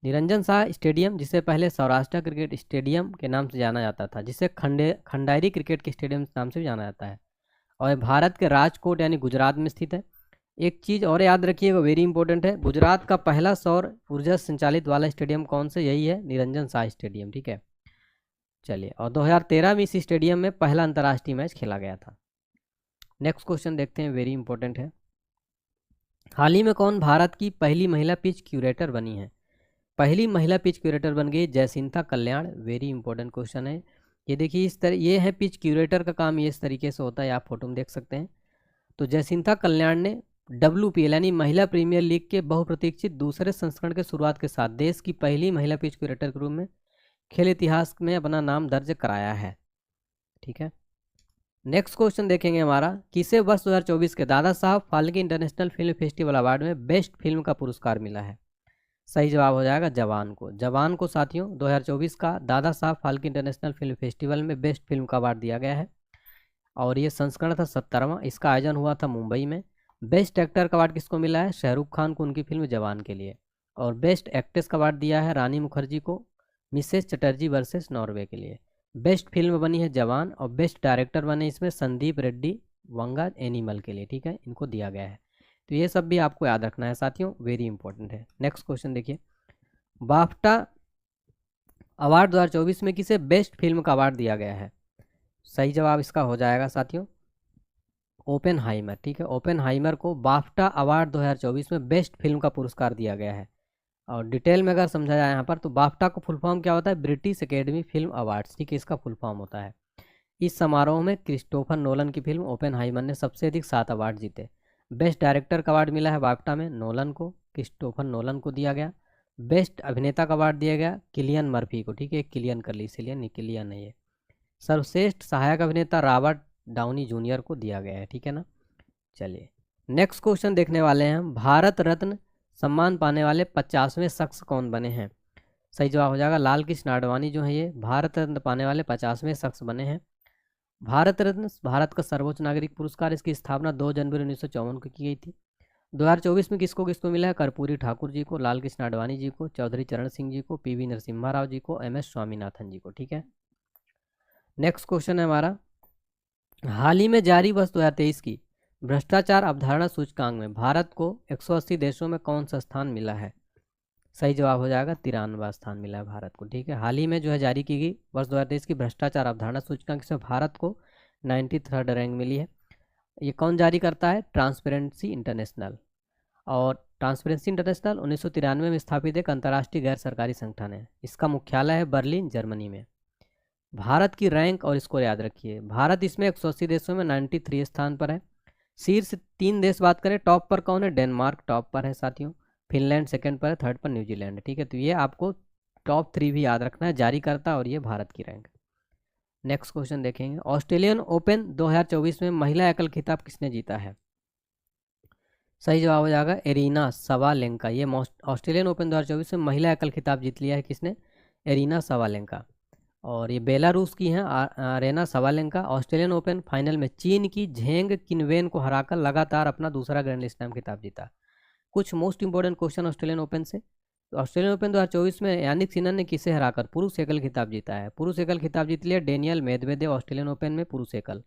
[SPEAKER 2] Niranjan Shah stadium, जिसे पहले सौराष्ट्र क्रिकेट स्टेडियम के नाम से जाना जाता था, जिसे खंडारी क्रिकेट के स्टेडियम के नाम से भी जाना जाता है, और भारत के राजकोट यानी गुजरात में स्थित है। एक चीज़ और याद रखिएगा, वेरी इंपॉर्टेंट है, गुजरात का पहला सौर ऊर्जा संचालित वाला स्टेडियम कौन सा? यही है निरंजन शाह स्टेडियम, ठीक है। चलिए, और 2013 में इस स्टेडियम में पहला अंतर्राष्ट्रीय मैच खेला गया था। नेक्स्ट क्वेश्चन देखते हैं, वेरी इंपॉर्टेंट है। हाल ही में कौन भारत की पहली महिला पिच क्यूरेटर बनी है? पहली महिला पिच क्यूरेटर बन गई जयसिंथा कल्याण, वेरी इंपॉर्टेंट क्वेश्चन है। ये देखिए इस तरह, ये है पिच क्यूरेटर का काम, ये इस तरीके से होता है, आप फोटो में देख सकते हैं। तो जयसिंथा कल्याण ने WPL यानी महिला प्रीमियर लीग के बहुप्रतीक्षित दूसरे संस्करण के शुरुआत के साथ देश की पहली महिला पिच क्यूरेटर के रूप में खेल इतिहास में अपना नाम दर्ज कराया है। ठीक है, नेक्स्ट क्वेश्चन देखेंगे हमारा, किसे वर्ष 2024 के Dada Saheb Phalke international film festival award में बेस्ट फिल्म का पुरस्कार मिला है? सही जवाब हो जाएगा जवान को। जवान को साथियों 2024 का Dada Saheb Phalke international film festival में बेस्ट फिल्म का अवार्ड दिया गया है और ये संस्करण था 70वां। इसका आयोजन हुआ था मुंबई में। बेस्ट एक्टर का अवार्ड किसको मिला है? शाहरुख खान को, उनकी फिल्म जवान के लिए। और बेस्ट एक्ट्रेस का अवार्ड दिया है रानी मुखर्जी को मिसेस चटर्जी वर्सेस नॉर्वे के लिए। बेस्ट फिल्म बनी है जवान और बेस्ट डायरेक्टर बने इसमें संदीप रेड्डी वंगा एनिमल के लिए। ठीक है, इनको दिया गया है। तो ये सब भी आपको याद रखना है साथियों, वेरी इंपॉर्टेंट है। नेक्स्ट क्वेश्चन देखिए, बाफ्टा अवार्ड 2024 में किसे बेस्ट फिल्म का अवार्ड दिया गया है? सही जवाब इसका हो जाएगा साथियों ओपेनहाइमर। ठीक है, ओपेनहाइमर को बाफ्टा अवार्ड 2024 में बेस्ट फिल्म का पुरस्कार दिया गया है। और डिटेल में अगर समझा जाए यहाँ पर तो बाफ्टा को फुल फॉर्म क्या होता है? British academy film awards. ठीक है, इसका फुल फॉर्म होता है। इस समारोह में क्रिस्टोफर नोलन की फिल्म ओपेनहाइमर ने सबसे अधिक 7 अवार्ड जीते। बेस्ट डायरेक्टर का अवार्ड मिला है बाफ्टा में नोलन को, क्रिस्टोफर नोलन को दिया गया। बेस्ट अभिनेता का अवार्ड दिया गया किलियन मर्फी को। ठीक है, किलियन कर ली इसीलिए, निकिलियन नहीं है। सर्वश्रेष्ठ सहायक अभिनेता रॉबर्ट डाउनी जूनियर को दिया गया है। ठीक है ना, चलिए नेक्स्ट क्वेश्चन देखने वाले हैं हम, भारत रत्न सम्मान पाने वाले 50वें शख्स कौन बने हैं? सही जवाब हो जाएगा लाल कृष्ण आडवाणी जो है ये भारत रत्न पाने वाले 50वें शख्स बने हैं। भारत रत्न भारत का सर्वोच्च नागरिक पुरस्कार, इसकी स्थापना 2 जनवरी 1954 को की गई थी। 2024 में किसको किसको मिला है? कर्पूरी ठाकुर जी को, लाल कृष्ण आडवाणी जी को, चौधरी चरण सिंह जी को, PV नरसिम्हा राव जी को, MS स्वामीनाथन जी को। ठीक है, नेक्स्ट क्वेश्चन है हमारा, हाल ही में जारी वर्ष 2023 की भ्रष्टाचार अवधारणा सूचकांक में भारत को 180 देशों में कौन सा स्थान मिला है? सही जवाब हो जाएगा 93वां स्थान मिला है भारत को। ठीक है, हाल ही में जो है जारी की गई वर्ष 2023 की भ्रष्टाचार अवधारणा सूचकांक, इसमें भारत को 93rd रैंक मिली है। ये कौन जारी करता है? Transparency international. और ट्रांसपेरेंसी इंटरनेशनल 1993 में स्थापित एक अंतर्राष्ट्रीय गैर सरकारी संगठन है। इसका मुख्यालय है बर्लिन जर्मनी में। भारत की रैंक और स्कोर याद रखिए, भारत इसमें 180 देशों में 93 स्थान पर है। शीर्ष 3 देश बात करें, टॉप पर कौन है? डेनमार्क टॉप पर है साथियों, फिनलैंड सेकंड पर है, थर्ड पर न्यूजीलैंड है। ठीक है, तो ये आपको टॉप 3 भी याद रखना है, जारी करता और ये भारत की रैंक। नेक्स्ट क्वेश्चन देखेंगे, ऑस्ट्रेलियन ओपन 2024 में महिला एकल खिताब किसने जीता है? सही जवाब हो जाएगा एरिना सवालेंका। ये ऑस्ट्रेलियन ओपन 2024 में महिला एकल खिताब जीत लिया है किसने? एरिना सवालेंका। और ये बेलारूस की हैं अरेना सवालेंका। ऑस्ट्रेलियन ओपन फाइनल में चीन की झेंग किनवेन को हराकर लगातार अपना दूसरा ग्रैंड स्लैम खिताब जीता। कुछ most important question Australian open से, तो ऑस्ट्रेलियन ओपन 2024 में यानिक सिन्नर ने किसे हराकर पुरुष एकल खिताब जीता है? पुरुष एकल खिताब जीत लिया डेनियल मेदवेदेव ऑस्ट्रेलियन ओपन में पुरुष एकल।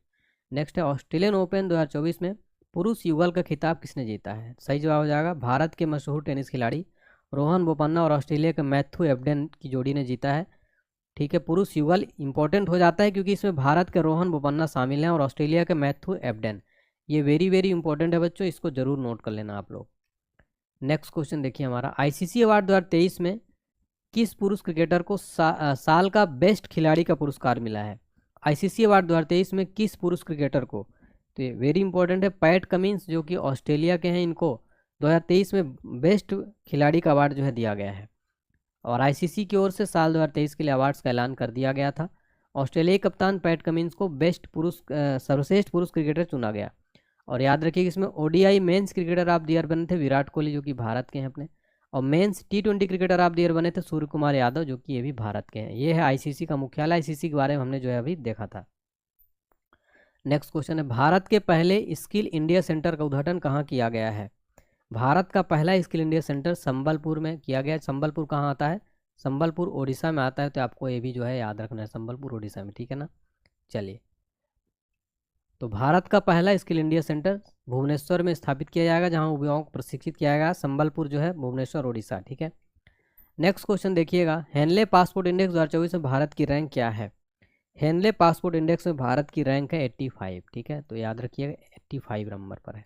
[SPEAKER 2] नेक्स्ट है ऑस्ट्रेलियन ओपन 2024 में पुरुष युगल का खिताब किसने जीता है? सही जवाब हो जाएगा भारत के मशहूर टेनिस खिलाड़ी रोहन बोपन्ना और ऑस्ट्रेलिया के मैथ्यू एबडेन की जोड़ी ने जीता है। ठीक है, पुरुष युगल इंपॉर्टेंट हो जाता है क्योंकि इसमें भारत के रोहन बोपन्ना शामिल हैं और ऑस्ट्रेलिया के मैथ्यू एबडेन। ये वेरी वेरी इंपॉर्टेंट है बच्चों, इसको जरूर नोट कर लेना आप लोग। नेक्स्ट क्वेश्चन देखिए हमारा, ICC अवार्ड 2023 में किस पुरुष क्रिकेटर को साल का बेस्ट खिलाड़ी का पुरस्कार मिला है? ICC अवार्ड 2023 में किस पुरुष क्रिकेटर को? तो ये वेरी इंपॉर्टेंट है, पैट कमिंस जो कि ऑस्ट्रेलिया के हैं, इनको 2023 में बेस्ट खिलाड़ी का अवार्ड जो है दिया गया है। और ICC की ओर से साल 2023 के लिए अवार्ड्स का ऐलान कर दिया गया था। ऑस्ट्रेलियाई कप्तान पैट कमिंस को बेस्ट सर्वश्रेष्ठ पुरुष क्रिकेटर चुना गया। और याद रखिए इसमें ODI men's cricketer of the year बने थे विराट कोहली जो कि भारत के हैं अपने, और men's T20 cricketer of the year बने थे सूर्य कुमार यादव जो कि ये भी भारत के हैं। ये है ICC का मुख्यालय, ICC के बारे में हमने जो है अभी देखा था। नेक्स्ट क्वेश्चन है, भारत के पहले स्किल इंडिया सेंटर का उद्घाटन कहाँ किया गया है? भारत का पहला स्किल इंडिया सेंटर संबलपुर में किया गया। संबलपुर कहाँ आता है? संबलपुर ओडिशा में आता है, तो आपको ये भी जो है याद रखना है, संबलपुर ओडिशा में। ठीक है ना, चलिए, तो भारत का पहला स्किल इंडिया सेंटर भुवनेश्वर में स्थापित किया जाएगा जहां युवाओं को प्रशिक्षित किया जाएगा। संबलपुर जो है भुवनेश्वर ओडिशा। ठीक है, नेक्स्ट क्वेश्चन देखिएगा, हेनले पासपोर्ट इंडेक्स 2024 में भारत की रैंक क्या है? हेनले पासपोर्ट इंडेक्स में भारत की रैंक है 85। ठीक है, तो याद रखिएगा 85 नंबर पर है।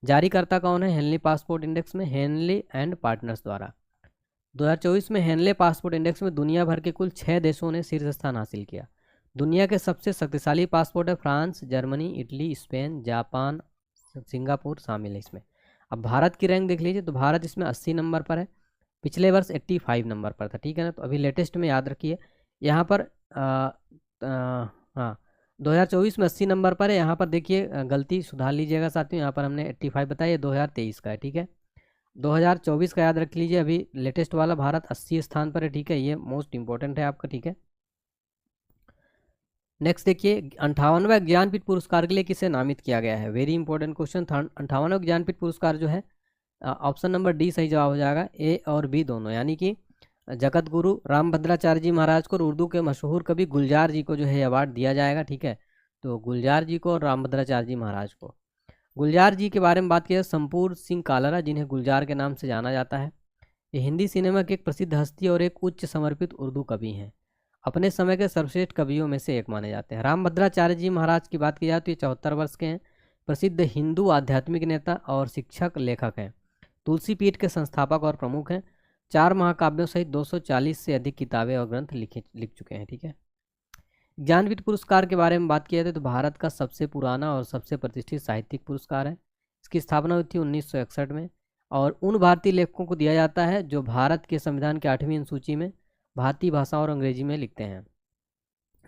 [SPEAKER 2] जारीकर्ता कौन है हेनली पासपोर्ट इंडेक्स में? हेनली एंड पार्टनर्स द्वारा। 2024 में हेनले पासपोर्ट इंडेक्स में दुनिया भर के कुल 6 देशों ने शीर्ष स्थान हासिल किया। दुनिया के सबसे शक्तिशाली पासपोर्ट है France, Germany, Italy, Spain, Japan, Singapore शामिल है इसमें। अब भारत की रैंक देख लीजिए, तो भारत इसमें 80 नंबर पर है, पिछले वर्ष 85 नंबर पर था, ठीक है ना। तो अभी लेटेस्ट में याद रखिए, यहाँ पर हाँ 2024 में 80 नंबर पर है। यहाँ पर देखिए गलती सुधार लीजिएगा साथियों, यहाँ पर हमने 85 बताया, ये 2023 का है, ठीक है। 2024 का याद रख लीजिए, अभी लेटेस्ट वाला भारत 80 स्थान पर है, ठीक है। ये मोस्ट इंपॉर्टेंट है आपका, ठीक है। नेक्स्ट देखिए, 58वां ज्ञानपीठ पुरस्कार के लिए किसे नामित किया गया है। Very important question. 58वां ज्ञानपीठ पुरस्कार जो है, ऑप्शन नंबर डी सही जवाब हो जाएगा, ए और बी दोनों, यानी कि जगत गुरु रामभद्राचार्य जी महाराज को और उर्दू के मशहूर कवि गुलजार जी को जो है अवार्ड दिया जाएगा, ठीक है। तो गुलजार जी को और रामभद्राचार्य जी महाराज को। गुलजार जी के बारे में बात किया, संपूर्ण सिंह कालरा, जिन्हें गुलजार के नाम से जाना जाता है, ये हिंदी सिनेमा के एक प्रसिद्ध हस्ती और एक उच्च समर्पित उर्दू कवि हैं। अपने समय के सर्वश्रेष्ठ कवियों में से एक माने जाते हैं। रामभद्राचार्य जी महाराज की बात की जाए तो ये 74 वर्ष के हैं, प्रसिद्ध हिंदू आध्यात्मिक नेता और शिक्षक लेखक हैं। तुलसी पीठ के संस्थापक और प्रमुख हैं। 4 महाकाव्यों सहित 240 से अधिक किताबें और ग्रंथ लिख चुके हैं, ठीक है। ज्ञानपीठ पुरस्कार के बारे में बात किया जाए तो भारत का सबसे पुराना और सबसे प्रतिष्ठित साहित्यिक पुरस्कार है। इसकी स्थापना हुई थी 1961 में और उन भारतीय लेखकों को दिया जाता है जो भारत के संविधान के 8वीं अनुसूची में भारतीय भाषा और अंग्रेजी में लिखते हैं।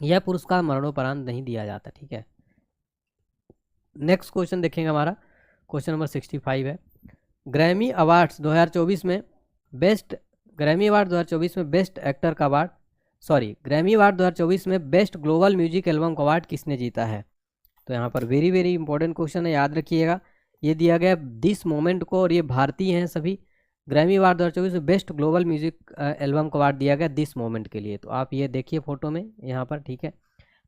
[SPEAKER 2] यह पुरस्कार मरणोपरांत नहीं दिया जाता, ठीक है। नेक्स्ट क्वेश्चन देखेंगे हमारा, क्वेश्चन नंबर 65 है। ग्रैमी अवार्ड्स 2024 में बेस्ट एक्टर का अवार्ड, ग्रैमी अवार्ड 2024 में बेस्ट ग्लोबल म्यूजिक एल्बम का अवार्ड किसने जीता है। तो यहाँ पर वेरी वेरी इंपॉर्टेंट क्वेश्चन है, याद रखिएगा। ये दिया गया दिस मोमेंट को, और ये भारतीय हैं सभी। ग्रैमी अवार्ड 2024 में बेस्ट ग्लोबल म्यूजिक एल्बम का अवार्ड दिया गया दिस मोमेंट के लिए। तो आप ये देखिए फोटो में यहाँ पर, ठीक है।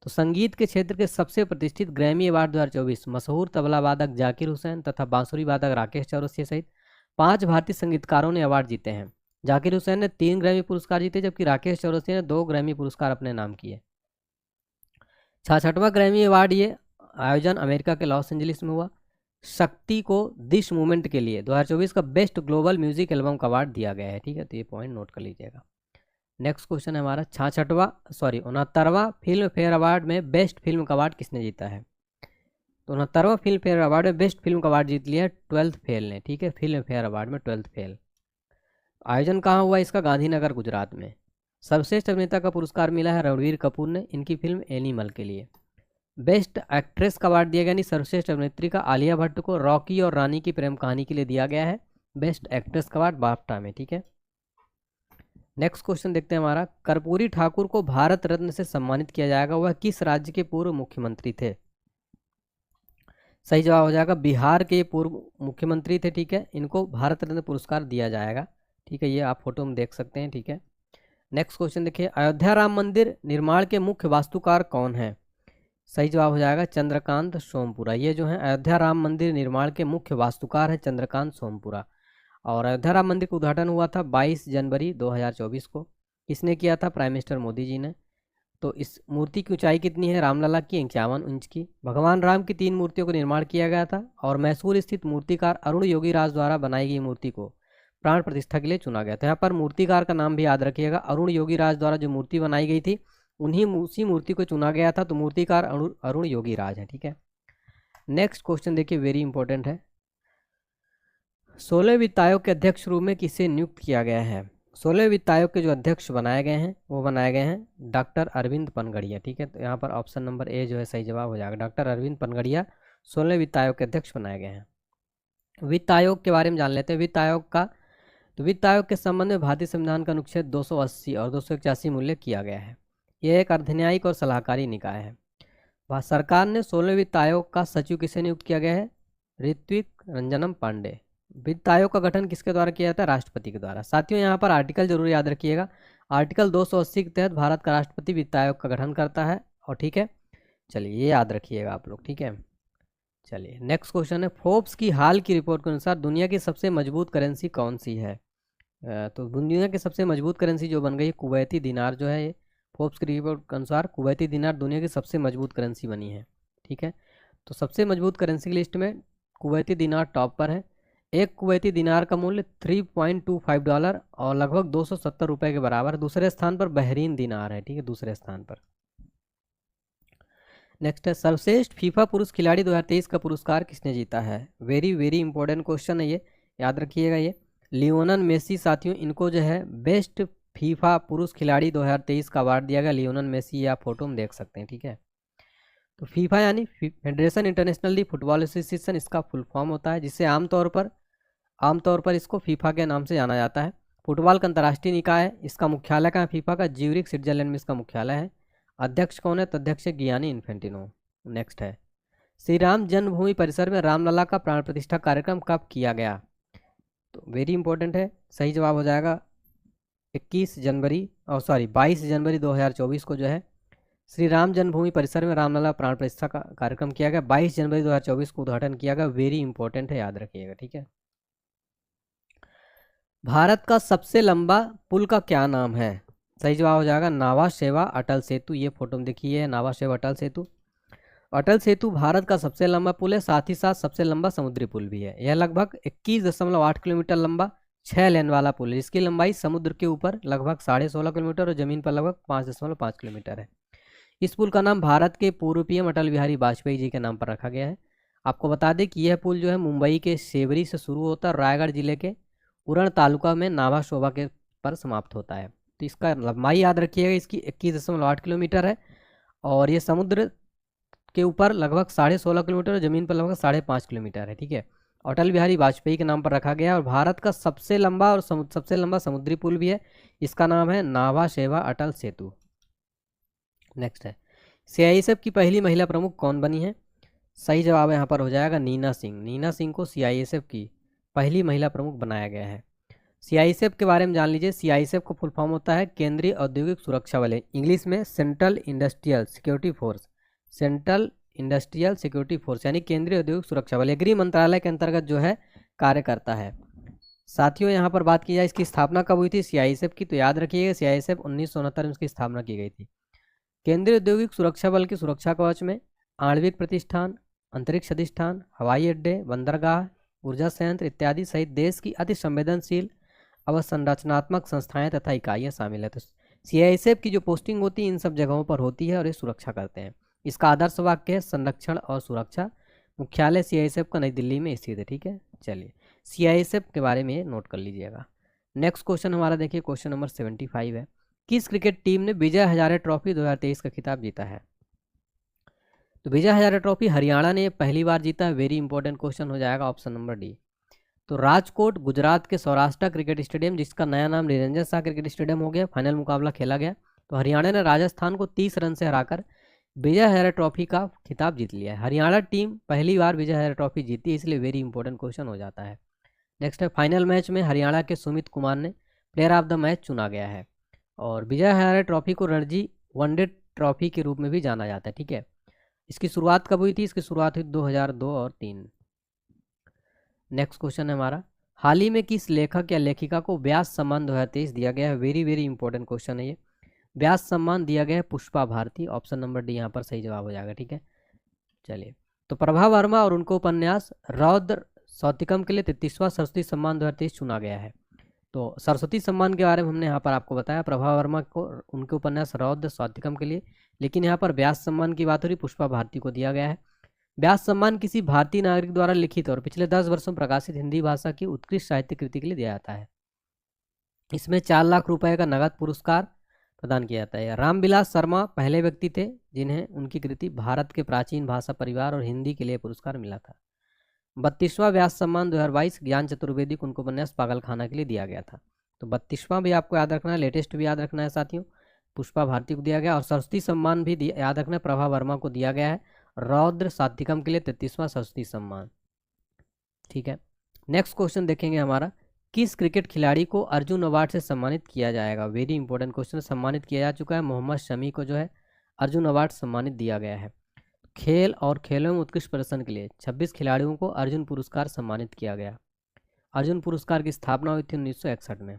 [SPEAKER 2] तो संगीत के क्षेत्र के सबसे प्रतिष्ठित ग्रैमी अवार्ड 2024 मशहूर तबला वादक जाकिर हुसैन तथा बांसुरी वादक राकेश चौरसिया सहित 5 भारतीय संगीतकारों ने अवार्ड जीते हैं। जाकिर हुसैन ने 3 ग्रैमी पुरस्कार जीते, जबकि राकेश चौरसिया ने 2 ग्रैमी पुरस्कार अपने नाम किए। 66वां ग्रैमी अवार्ड ये आयोजन अमेरिका के लॉस एंजलिस में हुआ। शक्ति को दिस मूवमेंट के लिए 2024 का बेस्ट ग्लोबल म्यूजिक एल्बम का अवार्ड दिया गया है, ठीक है। तो ये पॉइंट नोट कर लीजिएगा। नेक्स्ट क्वेश्चन है हमारा 69वां फिल्म फेयर अवार्ड में बेस्ट फिल्म का अवार्ड किसने जीता है। तो 69वां फिल्म फेयर अवार्ड में बेस्ट फिल्म का अवार्ड जीत लिया है 12th फेल ने, ठीक है। फिल्म फेयर अवार्ड में 12th फेल। आयोजन कहाँ हुआ इसका, गांधीनगर गुजरात में। सर्वश्रेष्ठ अभिनेता का पुरस्कार मिला है रणबीर कपूर ने, इनकी फिल्म एनिमल के लिए। बेस्ट एक्ट्रेस का अवार्ड दिया गया, यानी सर्वश्रेष्ठ अभिनेत्री का आलिया भट्ट को रॉकी और रानी की प्रेम कहानी के लिए दिया गया है बेस्ट एक्ट्रेस का अवार्ड बाफ्टा में, ठीक है। नेक्स्ट क्वेश्चन देखते हैं हमारा, कर्पूरी ठाकुर को भारत रत्न से सम्मानित किया जाएगा, वह किस राज्य के पूर्व मुख्यमंत्री थे। सही जवाब हो जाएगा, बिहार के पूर्व मुख्यमंत्री थे, ठीक है। इनको भारत रत्न पुरस्कार दिया जाएगा, ठीक है। ये आप फोटो में देख सकते हैं, ठीक है। नेक्स्ट क्वेश्चन देखिए, अयोध्या राम मंदिर निर्माण के मुख्य वास्तुकार कौन है। सही जवाब हो जाएगा चंद्रकांत सोमपुरा। ये जो है अयोध्या राम मंदिर निर्माण के मुख्य वास्तुकार है चंद्रकांत सोमपुरा। और अयोध्या राम मंदिर का उद्घाटन हुआ था 22 जनवरी 2024 को। किसने किया था, प्राइम मिनिस्टर मोदी जी ने। तो इस मूर्ति की ऊंचाई कितनी है, रामलला की 51 इंच की। भगवान राम की 3 मूर्तियों का निर्माण किया गया था और मैसूर स्थित मूर्तिकार अरुण योगी राज द्वारा बनाई गई मूर्ति को प्राण प्रतिष्ठा के लिए चुना गया था। यहाँ पर मूर्तिकार का नाम भी याद रखिएगा, अरुण योगी राज द्वारा जो मूर्ति बनाई गई थी उसी मूर्ति को चुना गया था। तो मूर्तिकार अरुण योगी राज है, ठीक है। नेक्स्ट क्वेश्चन देखिए, वेरी इंपॉर्टेंट है। 16वें वित्त आयोग के अध्यक्ष रूप में किसे नियुक्त किया गया है। 16वें वित्त आयोग के जो अध्यक्ष बनाए गए हैं वो बनाए गए हैं डॉक्टर अरविंद पनगड़िया, ठीक है। तो यहाँ पर ऑप्शन नंबर ए जो है सही जवाब हो जाएगा, डॉक्टर अरविंद पनगड़िया 16वें वित्त आयोग के अध्यक्ष बनाए गए हैं। वित्त आयोग के बारे में जान लेते हैं। वित्त आयोग का, तो वित्त आयोग के संबंध में भारतीय संविधान का अनुच्छेद 280 और 281 मूल्य किया गया है। यह एक अर्धन्यायिक और सलाहकारी निकाय है। सरकार ने 16वें वित्त आयोग का सचिव किसे नियुक्त किया गया है, ऋत्विक रंजनम पांडे। वित्त आयोग का गठन किसके द्वारा किया जाता है, राष्ट्रपति के द्वारा। साथियों यहाँ पर आर्टिकल जरूर याद रखिएगा, आर्टिकल 280 के तहत भारत का राष्ट्रपति वित्त आयोग का गठन करता है, और ठीक है। चलिए ये याद रखिएगा आप लोग, ठीक है। चलिए नेक्स्ट क्वेश्चन है, फोर्ब्स की हाल की रिपोर्ट के अनुसार दुनिया की सबसे मजबूत करेंसी कौन सी है। तो दुनिया की सबसे मजबूत करेंसी जो बन गई है कुवैती दिनार जो है, फोर्ब्स की रिपोर्ट के अनुसार कुवैती दिनार दुनिया की सबसे मजबूत करेंसी बनी है, ठीक है। तो सबसे मजबूत करेंसी की लिस्ट में कुवैती दिनार टॉप पर है। एक कुवैती दिनार का मूल्य $3.25 और लगभग 270 रुपये के बराबर। दूसरे स्थान पर बहरीन दिनार है, ठीक है, दूसरे स्थान पर। नेक्स्ट है सर्वश्रेष्ठ फीफा पुरुष खिलाड़ी 2023 का पुरस्कार किसने जीता है? वेरी वेरी इंपॉर्टेंट क्वेश्चन है ये, याद रखिएगा। ये लियोनल मेसी साथियों, इनको जो है बेस्ट फीफा पुरुष खिलाड़ी 2023 का अवार्ड दिया गया। लियोनल मेसी आप फोटो में देख सकते हैं, ठीक है। तो फीफा यानी फेडरेशन इंटरनेशनल दी फुटबॉल एसोसिएशन इसका फुल फॉर्म होता है, जिससे आमतौर पर इसको फीफा के नाम से जाना जाता है। फुटबॉल का अंतर्राष्ट्रीय निकाय है। इसका मुख्यालय कहाँ है? फीफा का ज्यूरिख स्विट्जरलैंड में इसका मुख्यालय है। अध्यक्ष कौन है? तो अध्यक्ष है गियानी इन्फेंटिनो। नेक्स्ट है श्री राम जन्मभूमि परिसर में रामलला का प्राण प्रतिष्ठा कार्यक्रम कब किया गया? तो वेरी इंपॉर्टेंट है, सही जवाब हो जाएगा 22 जनवरी 2024 को जो है श्री राम जन्मभूमि परिसर में रामलला प्राण प्रतिष्ठा का कार्यक्रम किया गया। 22 जनवरी 2024 को उद्घाटन किया गया। वेरी इंपॉर्टेंट है, याद रखिएगा, ठीक है। भारत का सबसे लंबा पुल का क्या नाम है? सही जवाब हो जाएगा नावा शेवा अटल सेतु। ये फोटो में देखिए नावा शेवा अटल सेतु। अटल सेतु भारत का सबसे लंबा पुल है, साथ ही साथ सबसे लंबा समुद्री पुल भी है। यह लगभग 21.8 किलोमीटर लंबा 6 लेन वाला पुल है, जिसकी लंबाई समुद्र के ऊपर लगभग 16.5 किलोमीटर और जमीन पर लगभग 5.5 किलोमीटर है। इस पुल का नाम भारत के पूर्व पीएम अटल बिहारी वाजपेयी जी के नाम पर रखा गया है। आपको बता दें कि यह पुल जो है मुंबई के शेवरी से शुरू होता है, रायगढ़ जिले के उरण तालुका में नाभा शोभा के पर समाप्त होता है। तो इसका लंबाई याद रखिएगा, इसकी 21.8 किलोमीटर है और ये समुद्र के ऊपर लगभग 16.5 किलोमीटर और जमीन पर लगभग 5.5 किलोमीटर है, ठीक है। अटल बिहारी वाजपेयी के नाम पर रखा गया और भारत का सबसे लंबा और सबसे लंबा समुद्री पुल भी है। इसका नाम है नाभा शेवा अटल सेतु। नेक्स्ट है सीआईएसएफ की पहली महिला प्रमुख कौन बनी है? सही जवाब यहाँ पर हो जाएगा नीना सिंह। नीना सिंह को सीआईएसएफ की पहली महिला प्रमुख बनाया गया है। सीआईएसएफ के बारे में जान लीजिए। सीआईएसएफ का फुल फॉर्म होता है केंद्रीय औद्योगिक सुरक्षा बल, इंग्लिश में central industrial security force. Central industrial security force यानी केंद्रीय औद्योगिक सुरक्षा बल, गृह मंत्रालय के अंतर्गत जो है कार्य करता है। साथियों यहाँ पर बात की जाए इसकी स्थापना कब हुई थी सीआईएसएफ की, तो याद रखिएगा सीआईएसएफ 1969 में इसकी स्थापना की गई थी। केंद्रीय औद्योगिक सुरक्षा बल की सुरक्षा कवच में आणविक प्रतिष्ठान, अंतरिक्ष अधिष्ठान, हवाई अड्डे, बंदरगाह, ऊर्जा संयंत्र इत्यादि सहित देश की अति संवेदनशील अवसंरचनात्मक संस्थाएं तथा इकाइयां शामिल है। तो सीआईएसएफ की जो पोस्टिंग होती है इन सब जगहों पर होती है और ये सुरक्षा करते हैं। इसका आदर्श वाक्य है संरक्षण और सुरक्षा। मुख्यालय सीआईएसएफ का नई दिल्ली में स्थित है, ठीक है। चलिए सीआईएसएफ के बारे में नोट कर लीजिएगा। नेक्स्ट क्वेश्चन हमारा देखिए, क्वेश्चन नंबर 75 है। किस क्रिकेट टीम ने विजय हजारे ट्रॉफी 2023 का खिताब जीता है? तो विजय हजारे ट्रॉफी हरियाणा ने पहली बार जीता है। वेरी इंपॉर्टेंट क्वेश्चन हो जाएगा ऑप्शन नंबर डी। तो राजकोट गुजरात के सौराष्ट्र क्रिकेट स्टेडियम, जिसका नया नाम निरंजन शाह क्रिकेट स्टेडियम हो गया, फाइनल मुकाबला खेला गया। तो हरियाणा ने राजस्थान को 30 रन से हराकर विजय हजारे ट्रॉफी का खिताब जीत लिया है। हरियाणा टीम पहली बार विजय हजारे ट्रॉफी जीती है, इसलिए वेरी इंपॉर्टेंट क्वेश्चन हो जाता है। नेक्स्ट है फाइनल मैच में हरियाणा के सुमित कुमार ने प्लेयर ऑफ द मैच चुना गया है। और विजय हजारे ट्रॉफी को रणजी वनडे ट्रॉफी के रूप में भी जाना जाता है, ठीक है। इसकी शुरुआत कब हुई थी? इसकी शुरुआत हुई 2002 और 3। नेक्स्ट क्वेश्चन है हमारा, हाल ही में किस लेखक या लेखिका को व्यास सम्मान 2023 दिया गया है? वेरी वेरी इंपॉर्टेंट क्वेश्चन है ये। व्यास सम्मान दिया गया है Pushpa Bharti. Option number D यहाँ पर सही जवाब हो जाएगा, ठीक है। चलिए तो प्रभा वर्मा और उनको उपन्यास रौद्र सौतिकम के लिए 33वां सरस्वती सम्मान 2023 चुना गया है। तो सरस्वती सम्मान के बारे में हमने यहाँ पर आपको बताया, प्रभा वर्मा को उनके उपन्यास रौद्र सौतिकम के लिए, लेकिन यहाँ पर व्यास सम्मान की बात हो रही, पुष्पा भारती को दिया गया है। व्यास सम्मान किसी भारतीय नागरिक द्वारा लिखित और पिछले 10 वर्षों में प्रकाशित हिंदी भाषा की उत्कृष्ट साहित्य कृति के लिए दिया जाता है। इसमें 4 लाख रुपए का नगद पुरस्कार प्रदान किया जाता है। रामविलास शर्मा पहले व्यक्ति थे जिन्हें उनकी कृति भारत के प्राचीन भाषा परिवार और हिंदी के लिए पुरस्कार मिला था। 32वां व्यास सम्मान 2022 ज्ञान चतुर्वेदी को उनको उपन्यास पागलखाना के लिए दिया गया था। तो 32वां भी आपको याद रखना है, लेटेस्ट भी याद रखना है साथियों, पुष्पा भारती को दिया गया। और सरस्वती सम्मान भी याद रखना है, प्रभा वर्मा को दिया गया है रौद्र सात्विकम के लिए 33वां सरस्वती सम्मान, ठीक है। नेक्स्ट क्वेश्चन देखेंगे हमारा, किस क्रिकेट खिलाड़ी को अर्जुन अवार्ड से सम्मानित किया जाएगा? वेरी इंपॉर्टेंट क्वेश्चन, सम्मानित किया जा चुका है। मोहम्मद शमी को जो है अर्जुन अवार्ड सम्मानित दिया गया है। खेल और खेलों में उत्कृष्ट प्रदर्शन के लिए 26 खिलाड़ियों को अर्जुन पुरस्कार सम्मानित किया गया। अर्जुन पुरस्कार की स्थापना हुई थी 1961 में।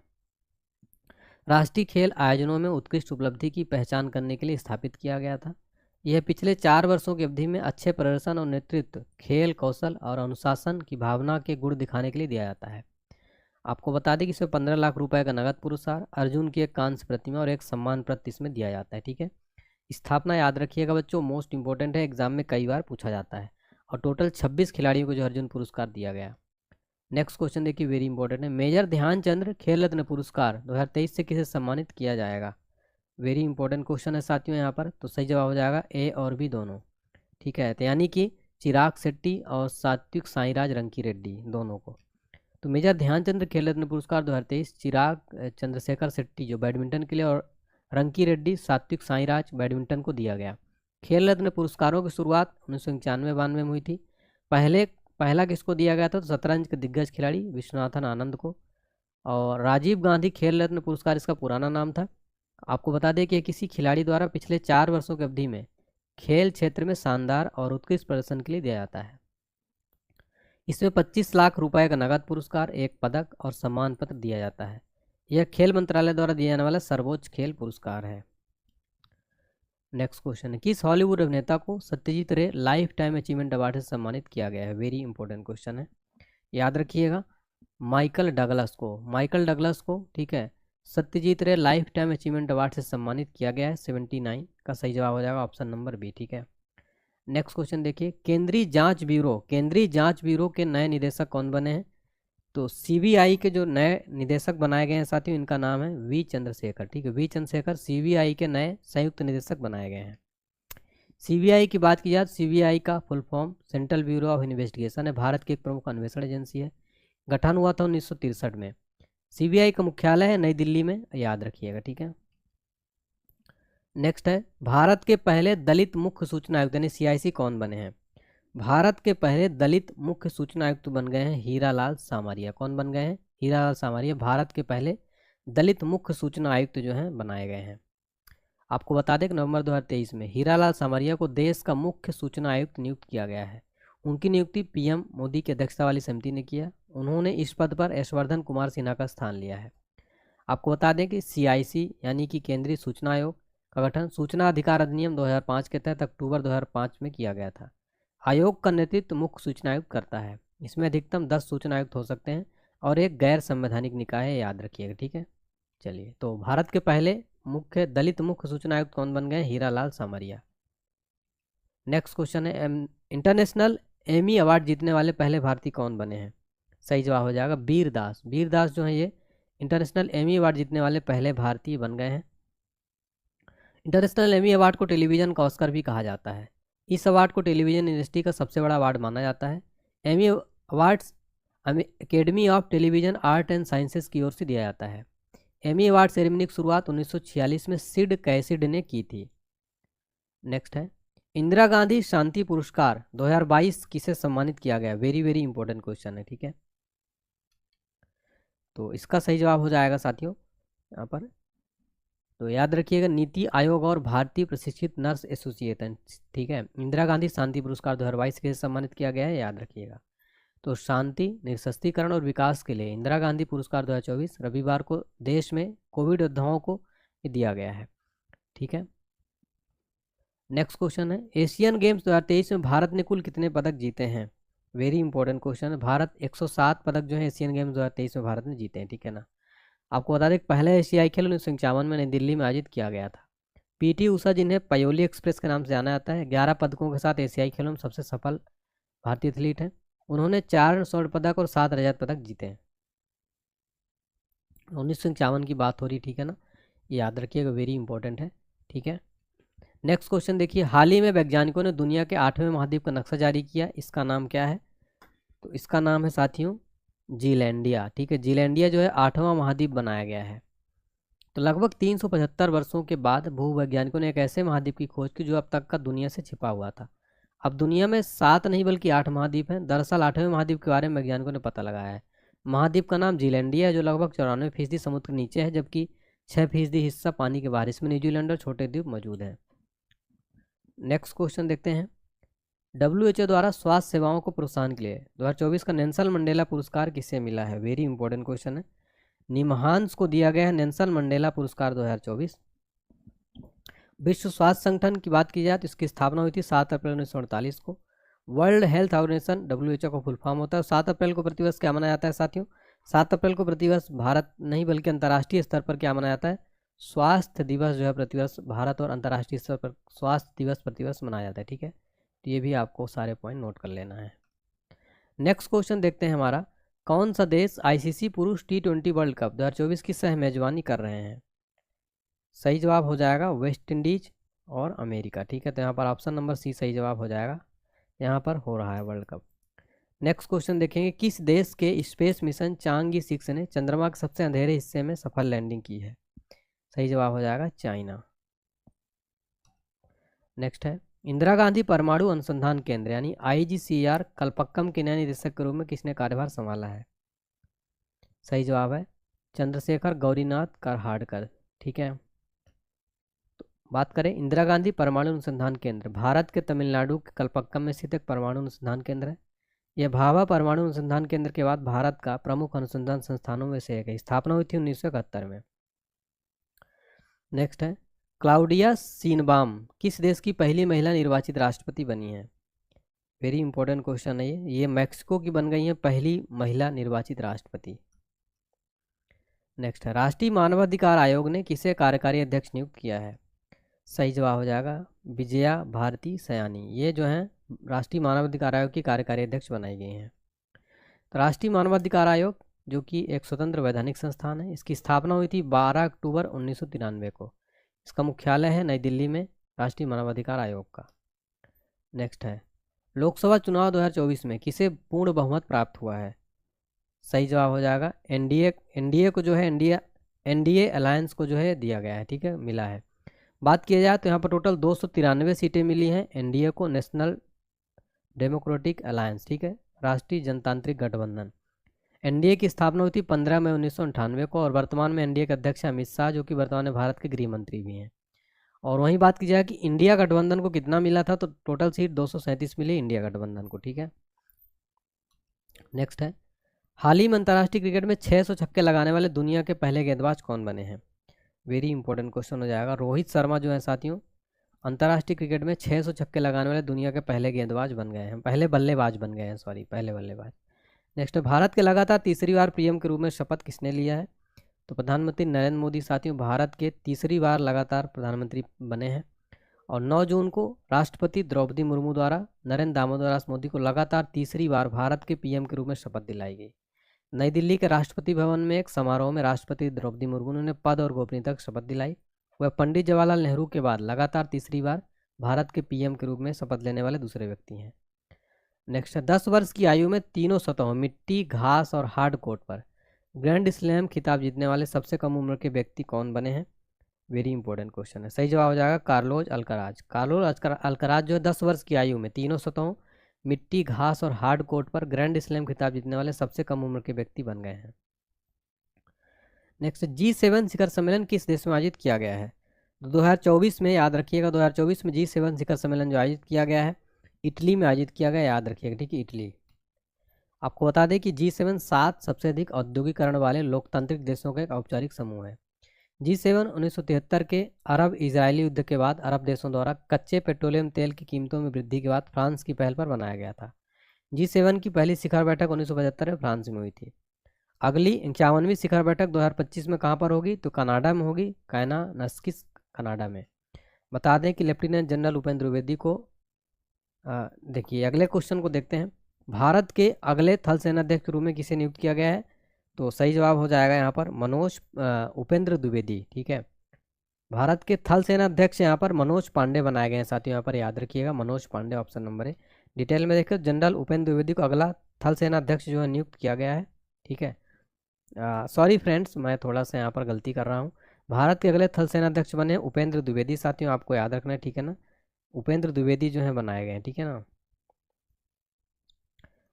[SPEAKER 2] राष्ट्रीय खेल आयोजनों में उत्कृष्ट उपलब्धि की पहचान करने के लिए स्थापित किया गया था। यह पिछले 4 वर्षों की अवधि में अच्छे प्रदर्शन और नेतृत्व, खेल कौशल और अनुशासन की भावना के गुण दिखाने के लिए दिया जाता है। आपको बता दें कि इसमें 15 लाख रुपए का नगद पुरस्कार, अर्जुन की एक कांस्य प्रतिमा और एक सम्मान पत्र इसमें दिया जाता है, ठीक है। स्थापना याद रखिएगा बच्चों, मोस्ट इंपॉर्टेंट है, एग्जाम में कई बार पूछा जाता है। और टोटल 26 खिलाड़ियों को जो अर्जुन पुरस्कार दिया गया। नेक्स्ट क्वेश्चन देखिए, वेरी इंपॉर्टेंट है, मेजर ध्यानचंद खेल रत्न पुरस्कार 2023 से किसे सम्मानित किया जाएगा। वेरी इंपॉर्टेंट क्वेश्चन है साथियों यहाँ पर। तो सही जवाब हो जाएगा ए और बी दोनों, ठीक है। तो यानी कि चिराग शेट्टी और सात्विक साईराज रंकी रेड्डी दोनों को। तो मेजर ध्यानचंद खेल रत्न पुरस्कार 2023 चिराग चंद्रशेखर शेट्टी जो बैडमिंटन के लिए, और रंकी रेड्डी सात्विक साईराज बैडमिंटन को दिया गया। खेल रत्न पुरस्कारों की शुरुआत 1991-92 में हुई थी। पहला किसको दिया गया था, तो शतरंज के दिग्गज खिलाड़ी विश्वनाथन आनंद को। और राजीव गांधी खेल रत्न पुरस्कार इसका पुराना नाम था। आपको बता दें कि किसी खिलाड़ी द्वारा पिछले 4 वर्षों की अवधि में खेल क्षेत्र में शानदार और उत्कृष्ट प्रदर्शन के लिए दिया जाता है। इसमें 25 लाख रुपए का नगद पुरस्कार, एक पदक और सम्मान पत्र दिया जाता है। यह खेल मंत्रालय द्वारा दिया जाने वाला सर्वोच्च खेल पुरस्कार है। नेक्स्ट क्वेश्चन है, किस हॉलीवुड अभिनेता को सत्यजीत रे लाइफ टाइम अचीवमेंट अवार्ड से सम्मानित किया गया है। वेरी इंपॉर्टेंट क्वेश्चन है, याद रखिएगा, माइकल डगलस को, ठीक है, सत्यजीत रे लाइफ टाइम अचीवमेंट अवार्ड से सम्मानित किया गया है। 79 का सही जवाब हो जाएगा ऑप्शन नंबर बी, ठीक है। नेक्स्ट क्वेश्चन देखिए, केंद्रीय जांच ब्यूरो के नए निदेशक कौन बने हैं। तो सीबीआई के जो नए निदेशक बनाए गए हैं साथियों, इनका नाम है वी चंद्रशेखर, ठीक है। वी चंद्रशेखर सीबीआई के नए संयुक्त निदेशक बनाए गए हैं। सीबीआई की बात की जाए तो सीबीआई का full form central bureau of investigation है, भारत की एक प्रमुख अन्वेषण एजेंसी है। गठन हुआ था 1963 में। सीबीआई का मुख्यालय है नई दिल्ली में, याद रखिएगा, ठीक है। नेक्स्ट है, भारत के पहले दलित मुख्य सूचना आयुक्त यानी सीआईसी कौन बने हैं। भारत के पहले दलित मुख्य सूचना आयुक्त बन गए हैं हीरालाल सामरिया। कौन बन गए हैं, हीरालाल सामरिया भारत के पहले दलित मुख्य सूचना आयुक्त जो हैं बनाए गए हैं। आपको बता दें कि नवंबर 2023 में हीरालाल सामरिया को देश का मुख्य सूचना आयुक्त नियुक्त किया गया है। उनकी नियुक्ति पीएम मोदी की अध्यक्षता वाली समिति ने किया। उन्होंने इस पद पर यशवर्धन कुमार सिन्हा का स्थान लिया है। आपको बता दें कि सीआईसी यानी कि केंद्रीय सूचना आयोग का गठन सूचना अधिकार अधिनियम 2005 के तहत अक्टूबर 2005 में किया गया था। आयोग का नेतृत्व मुख्य सूचना आयुक्त करता है। इसमें अधिकतम 10 सूचना आयुक्त हो सकते हैं और एक गैर संवैधानिक निकाय है, याद रखिएगा, ठीक है। चलिए, तो भारत के पहले दलित मुख्य सूचना आयुक्त कौन बन गए, हीरालाल सामरिया। नेक्स्ट क्वेश्चन है, इंटरनेशनल एमी अवार्ड जीतने वाले पहले भारतीय कौन बने हैं। सही जवाब हो जाएगा वीर दास जो है ये इंटरनेशनल एमी अवार्ड जीतने वाले पहले भारतीय बन गए हैं। इंटरनेशनल एमी अवार्ड को टेलीविजन का ऑस्कर भी कहा जाता है। इस अवार्ड को टेलीविजन इंडस्ट्री का सबसे बड़ा अवार्ड माना जाता है। Emmy awards academy of television art and sciences की ओर से दिया जाता है। एमी अवार्ड सेरेमनी की शुरुआत 1946 में सिड कैसिड ने की थी। नेक्स्ट है, इंदिरा गांधी शांति पुरस्कार 2022 किसे सम्मानित किया गया। वेरी वेरी इंपॉर्टेंट क्वेश्चन है, ठीक है। तो इसका सही जवाब हो जाएगा साथियों यहाँ पर, तो याद रखिएगा नीति आयोग और भारतीय प्रशिक्षित नर्स एसोसिएशन, ठीक है। इंदिरा गांधी शांति पुरस्कार 2022 किसे सम्मानित किया गया है, याद रखिएगा। तो शांति, निःशस्त्रीकरण और विकास के लिए इंदिरा गांधी पुरस्कार 2024 रविवार को देश में कोविड योद्धाओं को दिया गया है, ठीक है। नेक्स्ट क्वेश्चन है, एशियन गेम्स 2023 में भारत ने कुल कितने पदक जीते हैं। वेरी इंपॉर्टेंट क्वेश्चन है। भारत 107 पदक जो है एशियन गेम्स 2023 में भारत ने जीते हैं, ठीक है ना। आपको बता दें पहला एशियाई खेल 1951 में नई दिल्ली में आयोजित किया गया था। पीटी उषा जिन्हें पयोली एक्सप्रेस के नाम से जाना जाता है, 11 पदकों के साथ एशियाई खेलों में सबसे सफल भारतीय एथलीट हैं। उन्होंने 4 स्वर्ण पदक और 7 रजत पदक जीते हैं। 1951 की बात हो रही, ठीक है ना, याद रखिएगा, वेरी इंपॉर्टेंट है, ठीक है। नेक्स्ट क्वेश्चन देखिए, हाल ही में वैज्ञानिकों ने दुनिया के 8वें महाद्वीप का नक्शा जारी किया, इसका नाम क्या है। तो इसका नाम है साथियों जीलैंडिया, ठीक है। जीलैंडिया जो है 8वां महाद्वीप बनाया गया है। तो लगभग 375 वर्षों के बाद भूवैज्ञानिकों ने एक ऐसे महाद्वीप की खोज की जो अब तक का दुनिया से छिपा हुआ था। अब दुनिया में 7 नहीं बल्कि 8 महाद्वीप हैं। दरअसल 8वें महाद्वीप के बारे में वैज्ञानिकों ने पता लगाया है। महाद्वीप का नाम जीलैंडिया है जो लगभग 94% समुद्र के नीचे है, जबकि 6% हिस्सा पानी के बाहर। इसमें न्यूजीलैंड और छोटे द्वीप मौजूद हैं। नेक्स्ट क्वेश्चन देखते हैं, WHO द्वारा स्वास्थ्य सेवाओं को प्रोत्साहन के लिए 2024 का नेल्सन मंडेला पुरस्कार किसे मिला है। वेरी इंपॉर्टेंट क्वेश्चन है। निमहांस को दिया गया है नेल्सन मंडेला पुरस्कार 2024। विश्व स्वास्थ्य संगठन की बात की जाए तो इसकी स्थापना हुई थी 7 अप्रैल 1948 को। वर्ल्ड हेल्थ ऑर्गेनाइजेशन WHO का फुल फॉर्म होता है। 7 अप्रैल को प्रतिवर्ष क्या मनाया जाता है साथियों, 7 अप्रैल को प्रतिवर्ष भारत नहीं बल्कि अंतर्राष्ट्रीय स्तर पर क्या मनाया जाता है, स्वास्थ्य दिवस जो है प्रतिवर्ष भारत और अंतर्राष्ट्रीय स्तर पर स्वास्थ्य दिवस प्रतिवर्ष मनाया जाता है, ठीक है। तो ये भी आपको सारे पॉइंट नोट कर लेना है। नेक्स्ट क्वेश्चन देखते हैं हमारा, कौन सा देश आईसीसी पुरुष T20 वर्ल्ड कप 2024 की सह मेजबानी कर रहे हैं? सही जवाब हो जाएगा वेस्ट इंडीज और अमेरिका, ठीक है। तो यहाँ पर ऑप्शन नंबर सी सही जवाब हो जाएगा, यहाँ पर हो रहा है वर्ल्ड कप। नेक्स्ट क्वेश्चन देखेंगे, किस देश के स्पेस मिशन चांगी 6 ने चंद्रमा के सबसे अंधेरे हिस्से में सफल लैंडिंग की है? सही जवाब हो जाएगा चाइना। नेक्स्ट है, इंदिरा गांधी परमाणु अनुसंधान केंद्र यानी IGCR कलपक्कम के नए निदेशक के रूप में किसने कार्यभार संभाला है? सही जवाब है चंद्रशेखर गौरीनाथ करहाड़कर, ठीक है। तो बात करें इंदिरा गांधी परमाणु अनुसंधान केंद्र, भारत के तमिलनाडु के कलपक्कम में स्थित एक परमाणु अनुसंधान केंद्र है। यह भाभा परमाणु अनुसंधान केंद्र के बाद भारत का प्रमुख अनुसंधान संस्थानों में से एक है। स्थापना हुई थी 1971 में। नेक्स्ट है, क्लाउडिया सीनबाम किस देश की पहली महिला निर्वाचित राष्ट्रपति बनी है? वेरी इंपॉर्टेंट क्वेश्चन है ये मैक्सिको की बन गई है पहली महिला निर्वाचित राष्ट्रपति। नेक्स्ट है, राष्ट्रीय मानवाधिकार आयोग ने किसे कार्यकारी अध्यक्ष नियुक्त किया है? सही जवाब हो जाएगा विजया भारती सयानी, ये जो है राष्ट्रीय मानवाधिकार आयोग की कार्यकारी अध्यक्ष बनाई गई हैं। तो राष्ट्रीय मानवाधिकार आयोग जो कि एक स्वतंत्र वैधानिक संस्थान है, इसकी स्थापना हुई थी 12 अक्टूबर 1993 को। इसका मुख्यालय है नई दिल्ली में, राष्ट्रीय मानवाधिकार आयोग का। नेक्स्ट है, लोकसभा चुनाव 2024 में किसे पूर्ण बहुमत प्राप्त हुआ है? सही जवाब हो जाएगा एनडीए को जो है एनडीए अलायंस को जो है दिया गया है, ठीक है, मिला है। बात किया जाए तो यहाँ पर टोटल 293 सीटें मिली हैं एनडीए को, नेशनल डेमोक्रेटिक अलायंस, ठीक है, राष्ट्रीय जनतांत्रिक गठबंधन। एनडीए की स्थापना हुई थी 15 मई 1998 को और वर्तमान में एनडीए के अध्यक्ष अमित शाह जो कि वर्तमान में भारत के गृह मंत्री भी हैं। और वहीं बात की जाए कि इंडिया गठबंधन को कितना मिला था, तो टोटल सीट 237 मिली इंडिया गठबंधन को, ठीक है। नेक्स्ट है, हाल ही में अंतर्राष्ट्रीय क्रिकेट में 600 छक्के लगाने वाले दुनिया के पहले गेंदबाज कौन बने हैं? वेरी इंपॉर्टेंट क्वेश्चन हो जाएगा। रोहित शर्मा जो है साथियों अंतर्राष्ट्रीय क्रिकेट में 600 छक्के लगाने वाले दुनिया के पहले गेंदबाज बन गए हैं, पहले बल्लेबाज बन गए हैं, सॉरी पहले बल्लेबाज। नेक्स्ट है, भारत के लगातार तीसरी बार पीएम के रूप में शपथ किसने लिया है? तो प्रधानमंत्री नरेंद्र मोदी साथियों भारत के तीसरी बार लगातार प्रधानमंत्री बने हैं। और 9 जून को राष्ट्रपति द्रौपदी मुर्मू द्वारा नरेंद्र दामोदर दास मोदी को लगातार तीसरी बार भारत के पीएम के रूप में शपथ दिलाई गई। नई दिल्ली के राष्ट्रपति भवन में एक समारोह में राष्ट्रपति द्रौपदी मुर्मू ने उन्हें पद और गोपनीयता की शपथ दिलाई। वह पंडित जवाहरलाल नेहरू के बाद लगातार तीसरी बार भारत के पीएम के रूप में शपथ लेने वाले दूसरे व्यक्ति हैं। नेक्स्ट है, 10 वर्ष की आयु में तीनों सतहों मिट्टी, घास और हार्ड कोर्ट पर ग्रैंड स्लैम खिताब जीतने वाले सबसे कम उम्र के व्यक्ति कौन बने हैं? वेरी इंपॉर्टेंट क्वेश्चन है। सही जवाब हो जाएगा कार्लोस अल्कराज। कार्लोस अल्कराज जो है 10 वर्ष की आयु में तीनों सतहों मिट्टी, घास और हार्ड कोर्ट पर ग्रैंड स्लैम खिताब जीतने वाले सबसे कम उम्र के व्यक्ति बन गए हैं। नेक्स्ट, G7 शिखर सम्मेलन किस देश में आयोजित किया गया है? 2024 में याद रखिएगा, 2024 में G7 शिखर सम्मेलन जो आयोजित किया गया है इटली में आयोजित किया गया, याद रखिएगा, ठीक है, इटली। आपको बता दें कि G7 7 सबसे अधिक औद्योगिकरण वाले लोकतांत्रिक देशों का एक औपचारिक समूह है। G7 1973 के अरब इजरायली युद्ध के बाद अरब देशों द्वारा कच्चे पेट्रोलियम तेल की कीमतों में वृद्धि के बाद फ्रांस की पहल पर बनाया गया था। G7 की पहली शिखर बैठक 1975 में फ्रांस में हुई थी। अगली 51वीं शिखर बैठक 2025 में कहाँ पर होगी? तो कनाडा में होगी, कायनानस्किस कनाडा में। बता दें कि लेफ्टिनेंट जनरल उपेंद्र द्विवेदी को देखिए अगले क्वेश्चन को देखते हैं, भारत के अगले थल सेनाध्यक्ष के रूप में किसे नियुक्त किया गया है? तो सही जवाब हो जाएगा यहाँ पर मनोज उपेंद्र द्विवेदी, ठीक है। भारत के थल सेनाध्यक्ष यहाँ पर मनोज पांडे बनाए गए हैं साथियों, यहाँ पर याद रखिएगा मनोज पांडे ऑप्शन नंबर है। डिटेल में देखिए जनरल उपेंद्र द्विवेदी को अगला थल सेनाध्यक्ष जो है नियुक्त किया गया है, ठीक है। सॉरी फ्रेंड्स, मैं थोड़ा सा यहाँ पर गलती कर रहा हूँ। भारत के अगले थल सेनाध्यक्ष बने उपेंद्र द्विवेदी साथियों, आपको याद रखना है, ठीक है ना, उपेंद्र द्विवेदी जो है बनाए गए हैं, ठीक है ना।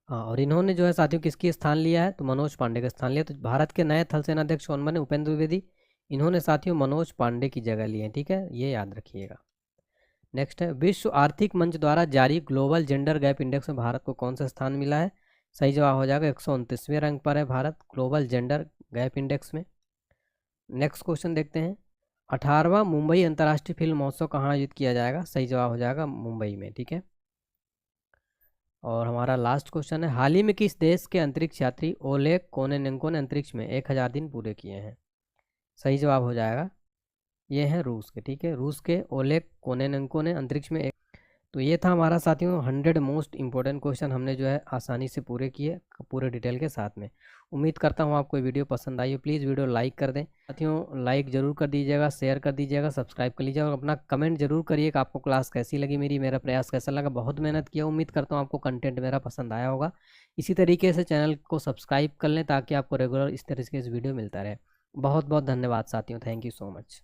[SPEAKER 2] हाँ, और इन्होंने जो है साथियों किसकी स्थान लिया है? तो मनोज पांडे का स्थान लिया। तो भारत के नए थल सेनाध्यक्ष कौन बने? उपेंद्र द्विवेदी। इन्होंने साथियों मनोज पांडे की जगह ली है, ठीक है, ये याद रखिएगा। नेक्स्ट है, विश्व आर्थिक मंच द्वारा जारी ग्लोबल जेंडर गैप इंडेक्स में भारत को कौन सा स्थान मिला है? सही जवाब हो जाएगा 129वें रैंक पर है Bharat global gender gap index में। नेक्स्ट क्वेश्चन देखते हैं, 18वां मुंबई अंतर्राष्ट्रीय फिल्म महोत्सव कहाँ आयोजित किया जाएगा? सही जवाब हो जाएगा मुंबई में, ठीक है। और हमारा लास्ट क्वेश्चन है, हाल ही में किस देश के अंतरिक्ष यात्री ओलेग कोनेनेंको ने अंतरिक्ष में 1000 दिन पूरे किए हैं? सही जवाब हो जाएगा ये हैं रूस के, ठीक है, रूस के ओलेग कोनेनेंको ने अंतरिक्ष में तो ये था हमारा साथियों 100 मोस्ट इंपॉर्टेंट क्वेश्चन हमने जो है आसानी से पूरे किए, पूरे डिटेल के साथ में। उम्मीद करता हूँ आपको वीडियो पसंद आई हो। प्लीज़ वीडियो लाइक कर दें साथियों, लाइक जरूर कर दीजिएगा, शेयर कर दीजिएगा, सब्सक्राइब कर लीजिएगा और अपना कमेंट जरूर करिए कि आपको क्लास कैसी लगी मेरा प्रयास कैसा लगा। बहुत मेहनत किया, उम्मीद करता हूँ आपको कंटेंट मेरा पसंद आया होगा। इसी तरीके से चैनल को सब्सक्राइब कर लें ताकि आपको रेगुलर इस तरह के वीडियो मिलता रहे। बहुत बहुत धन्यवाद साथियों, थैंक यू सो मच।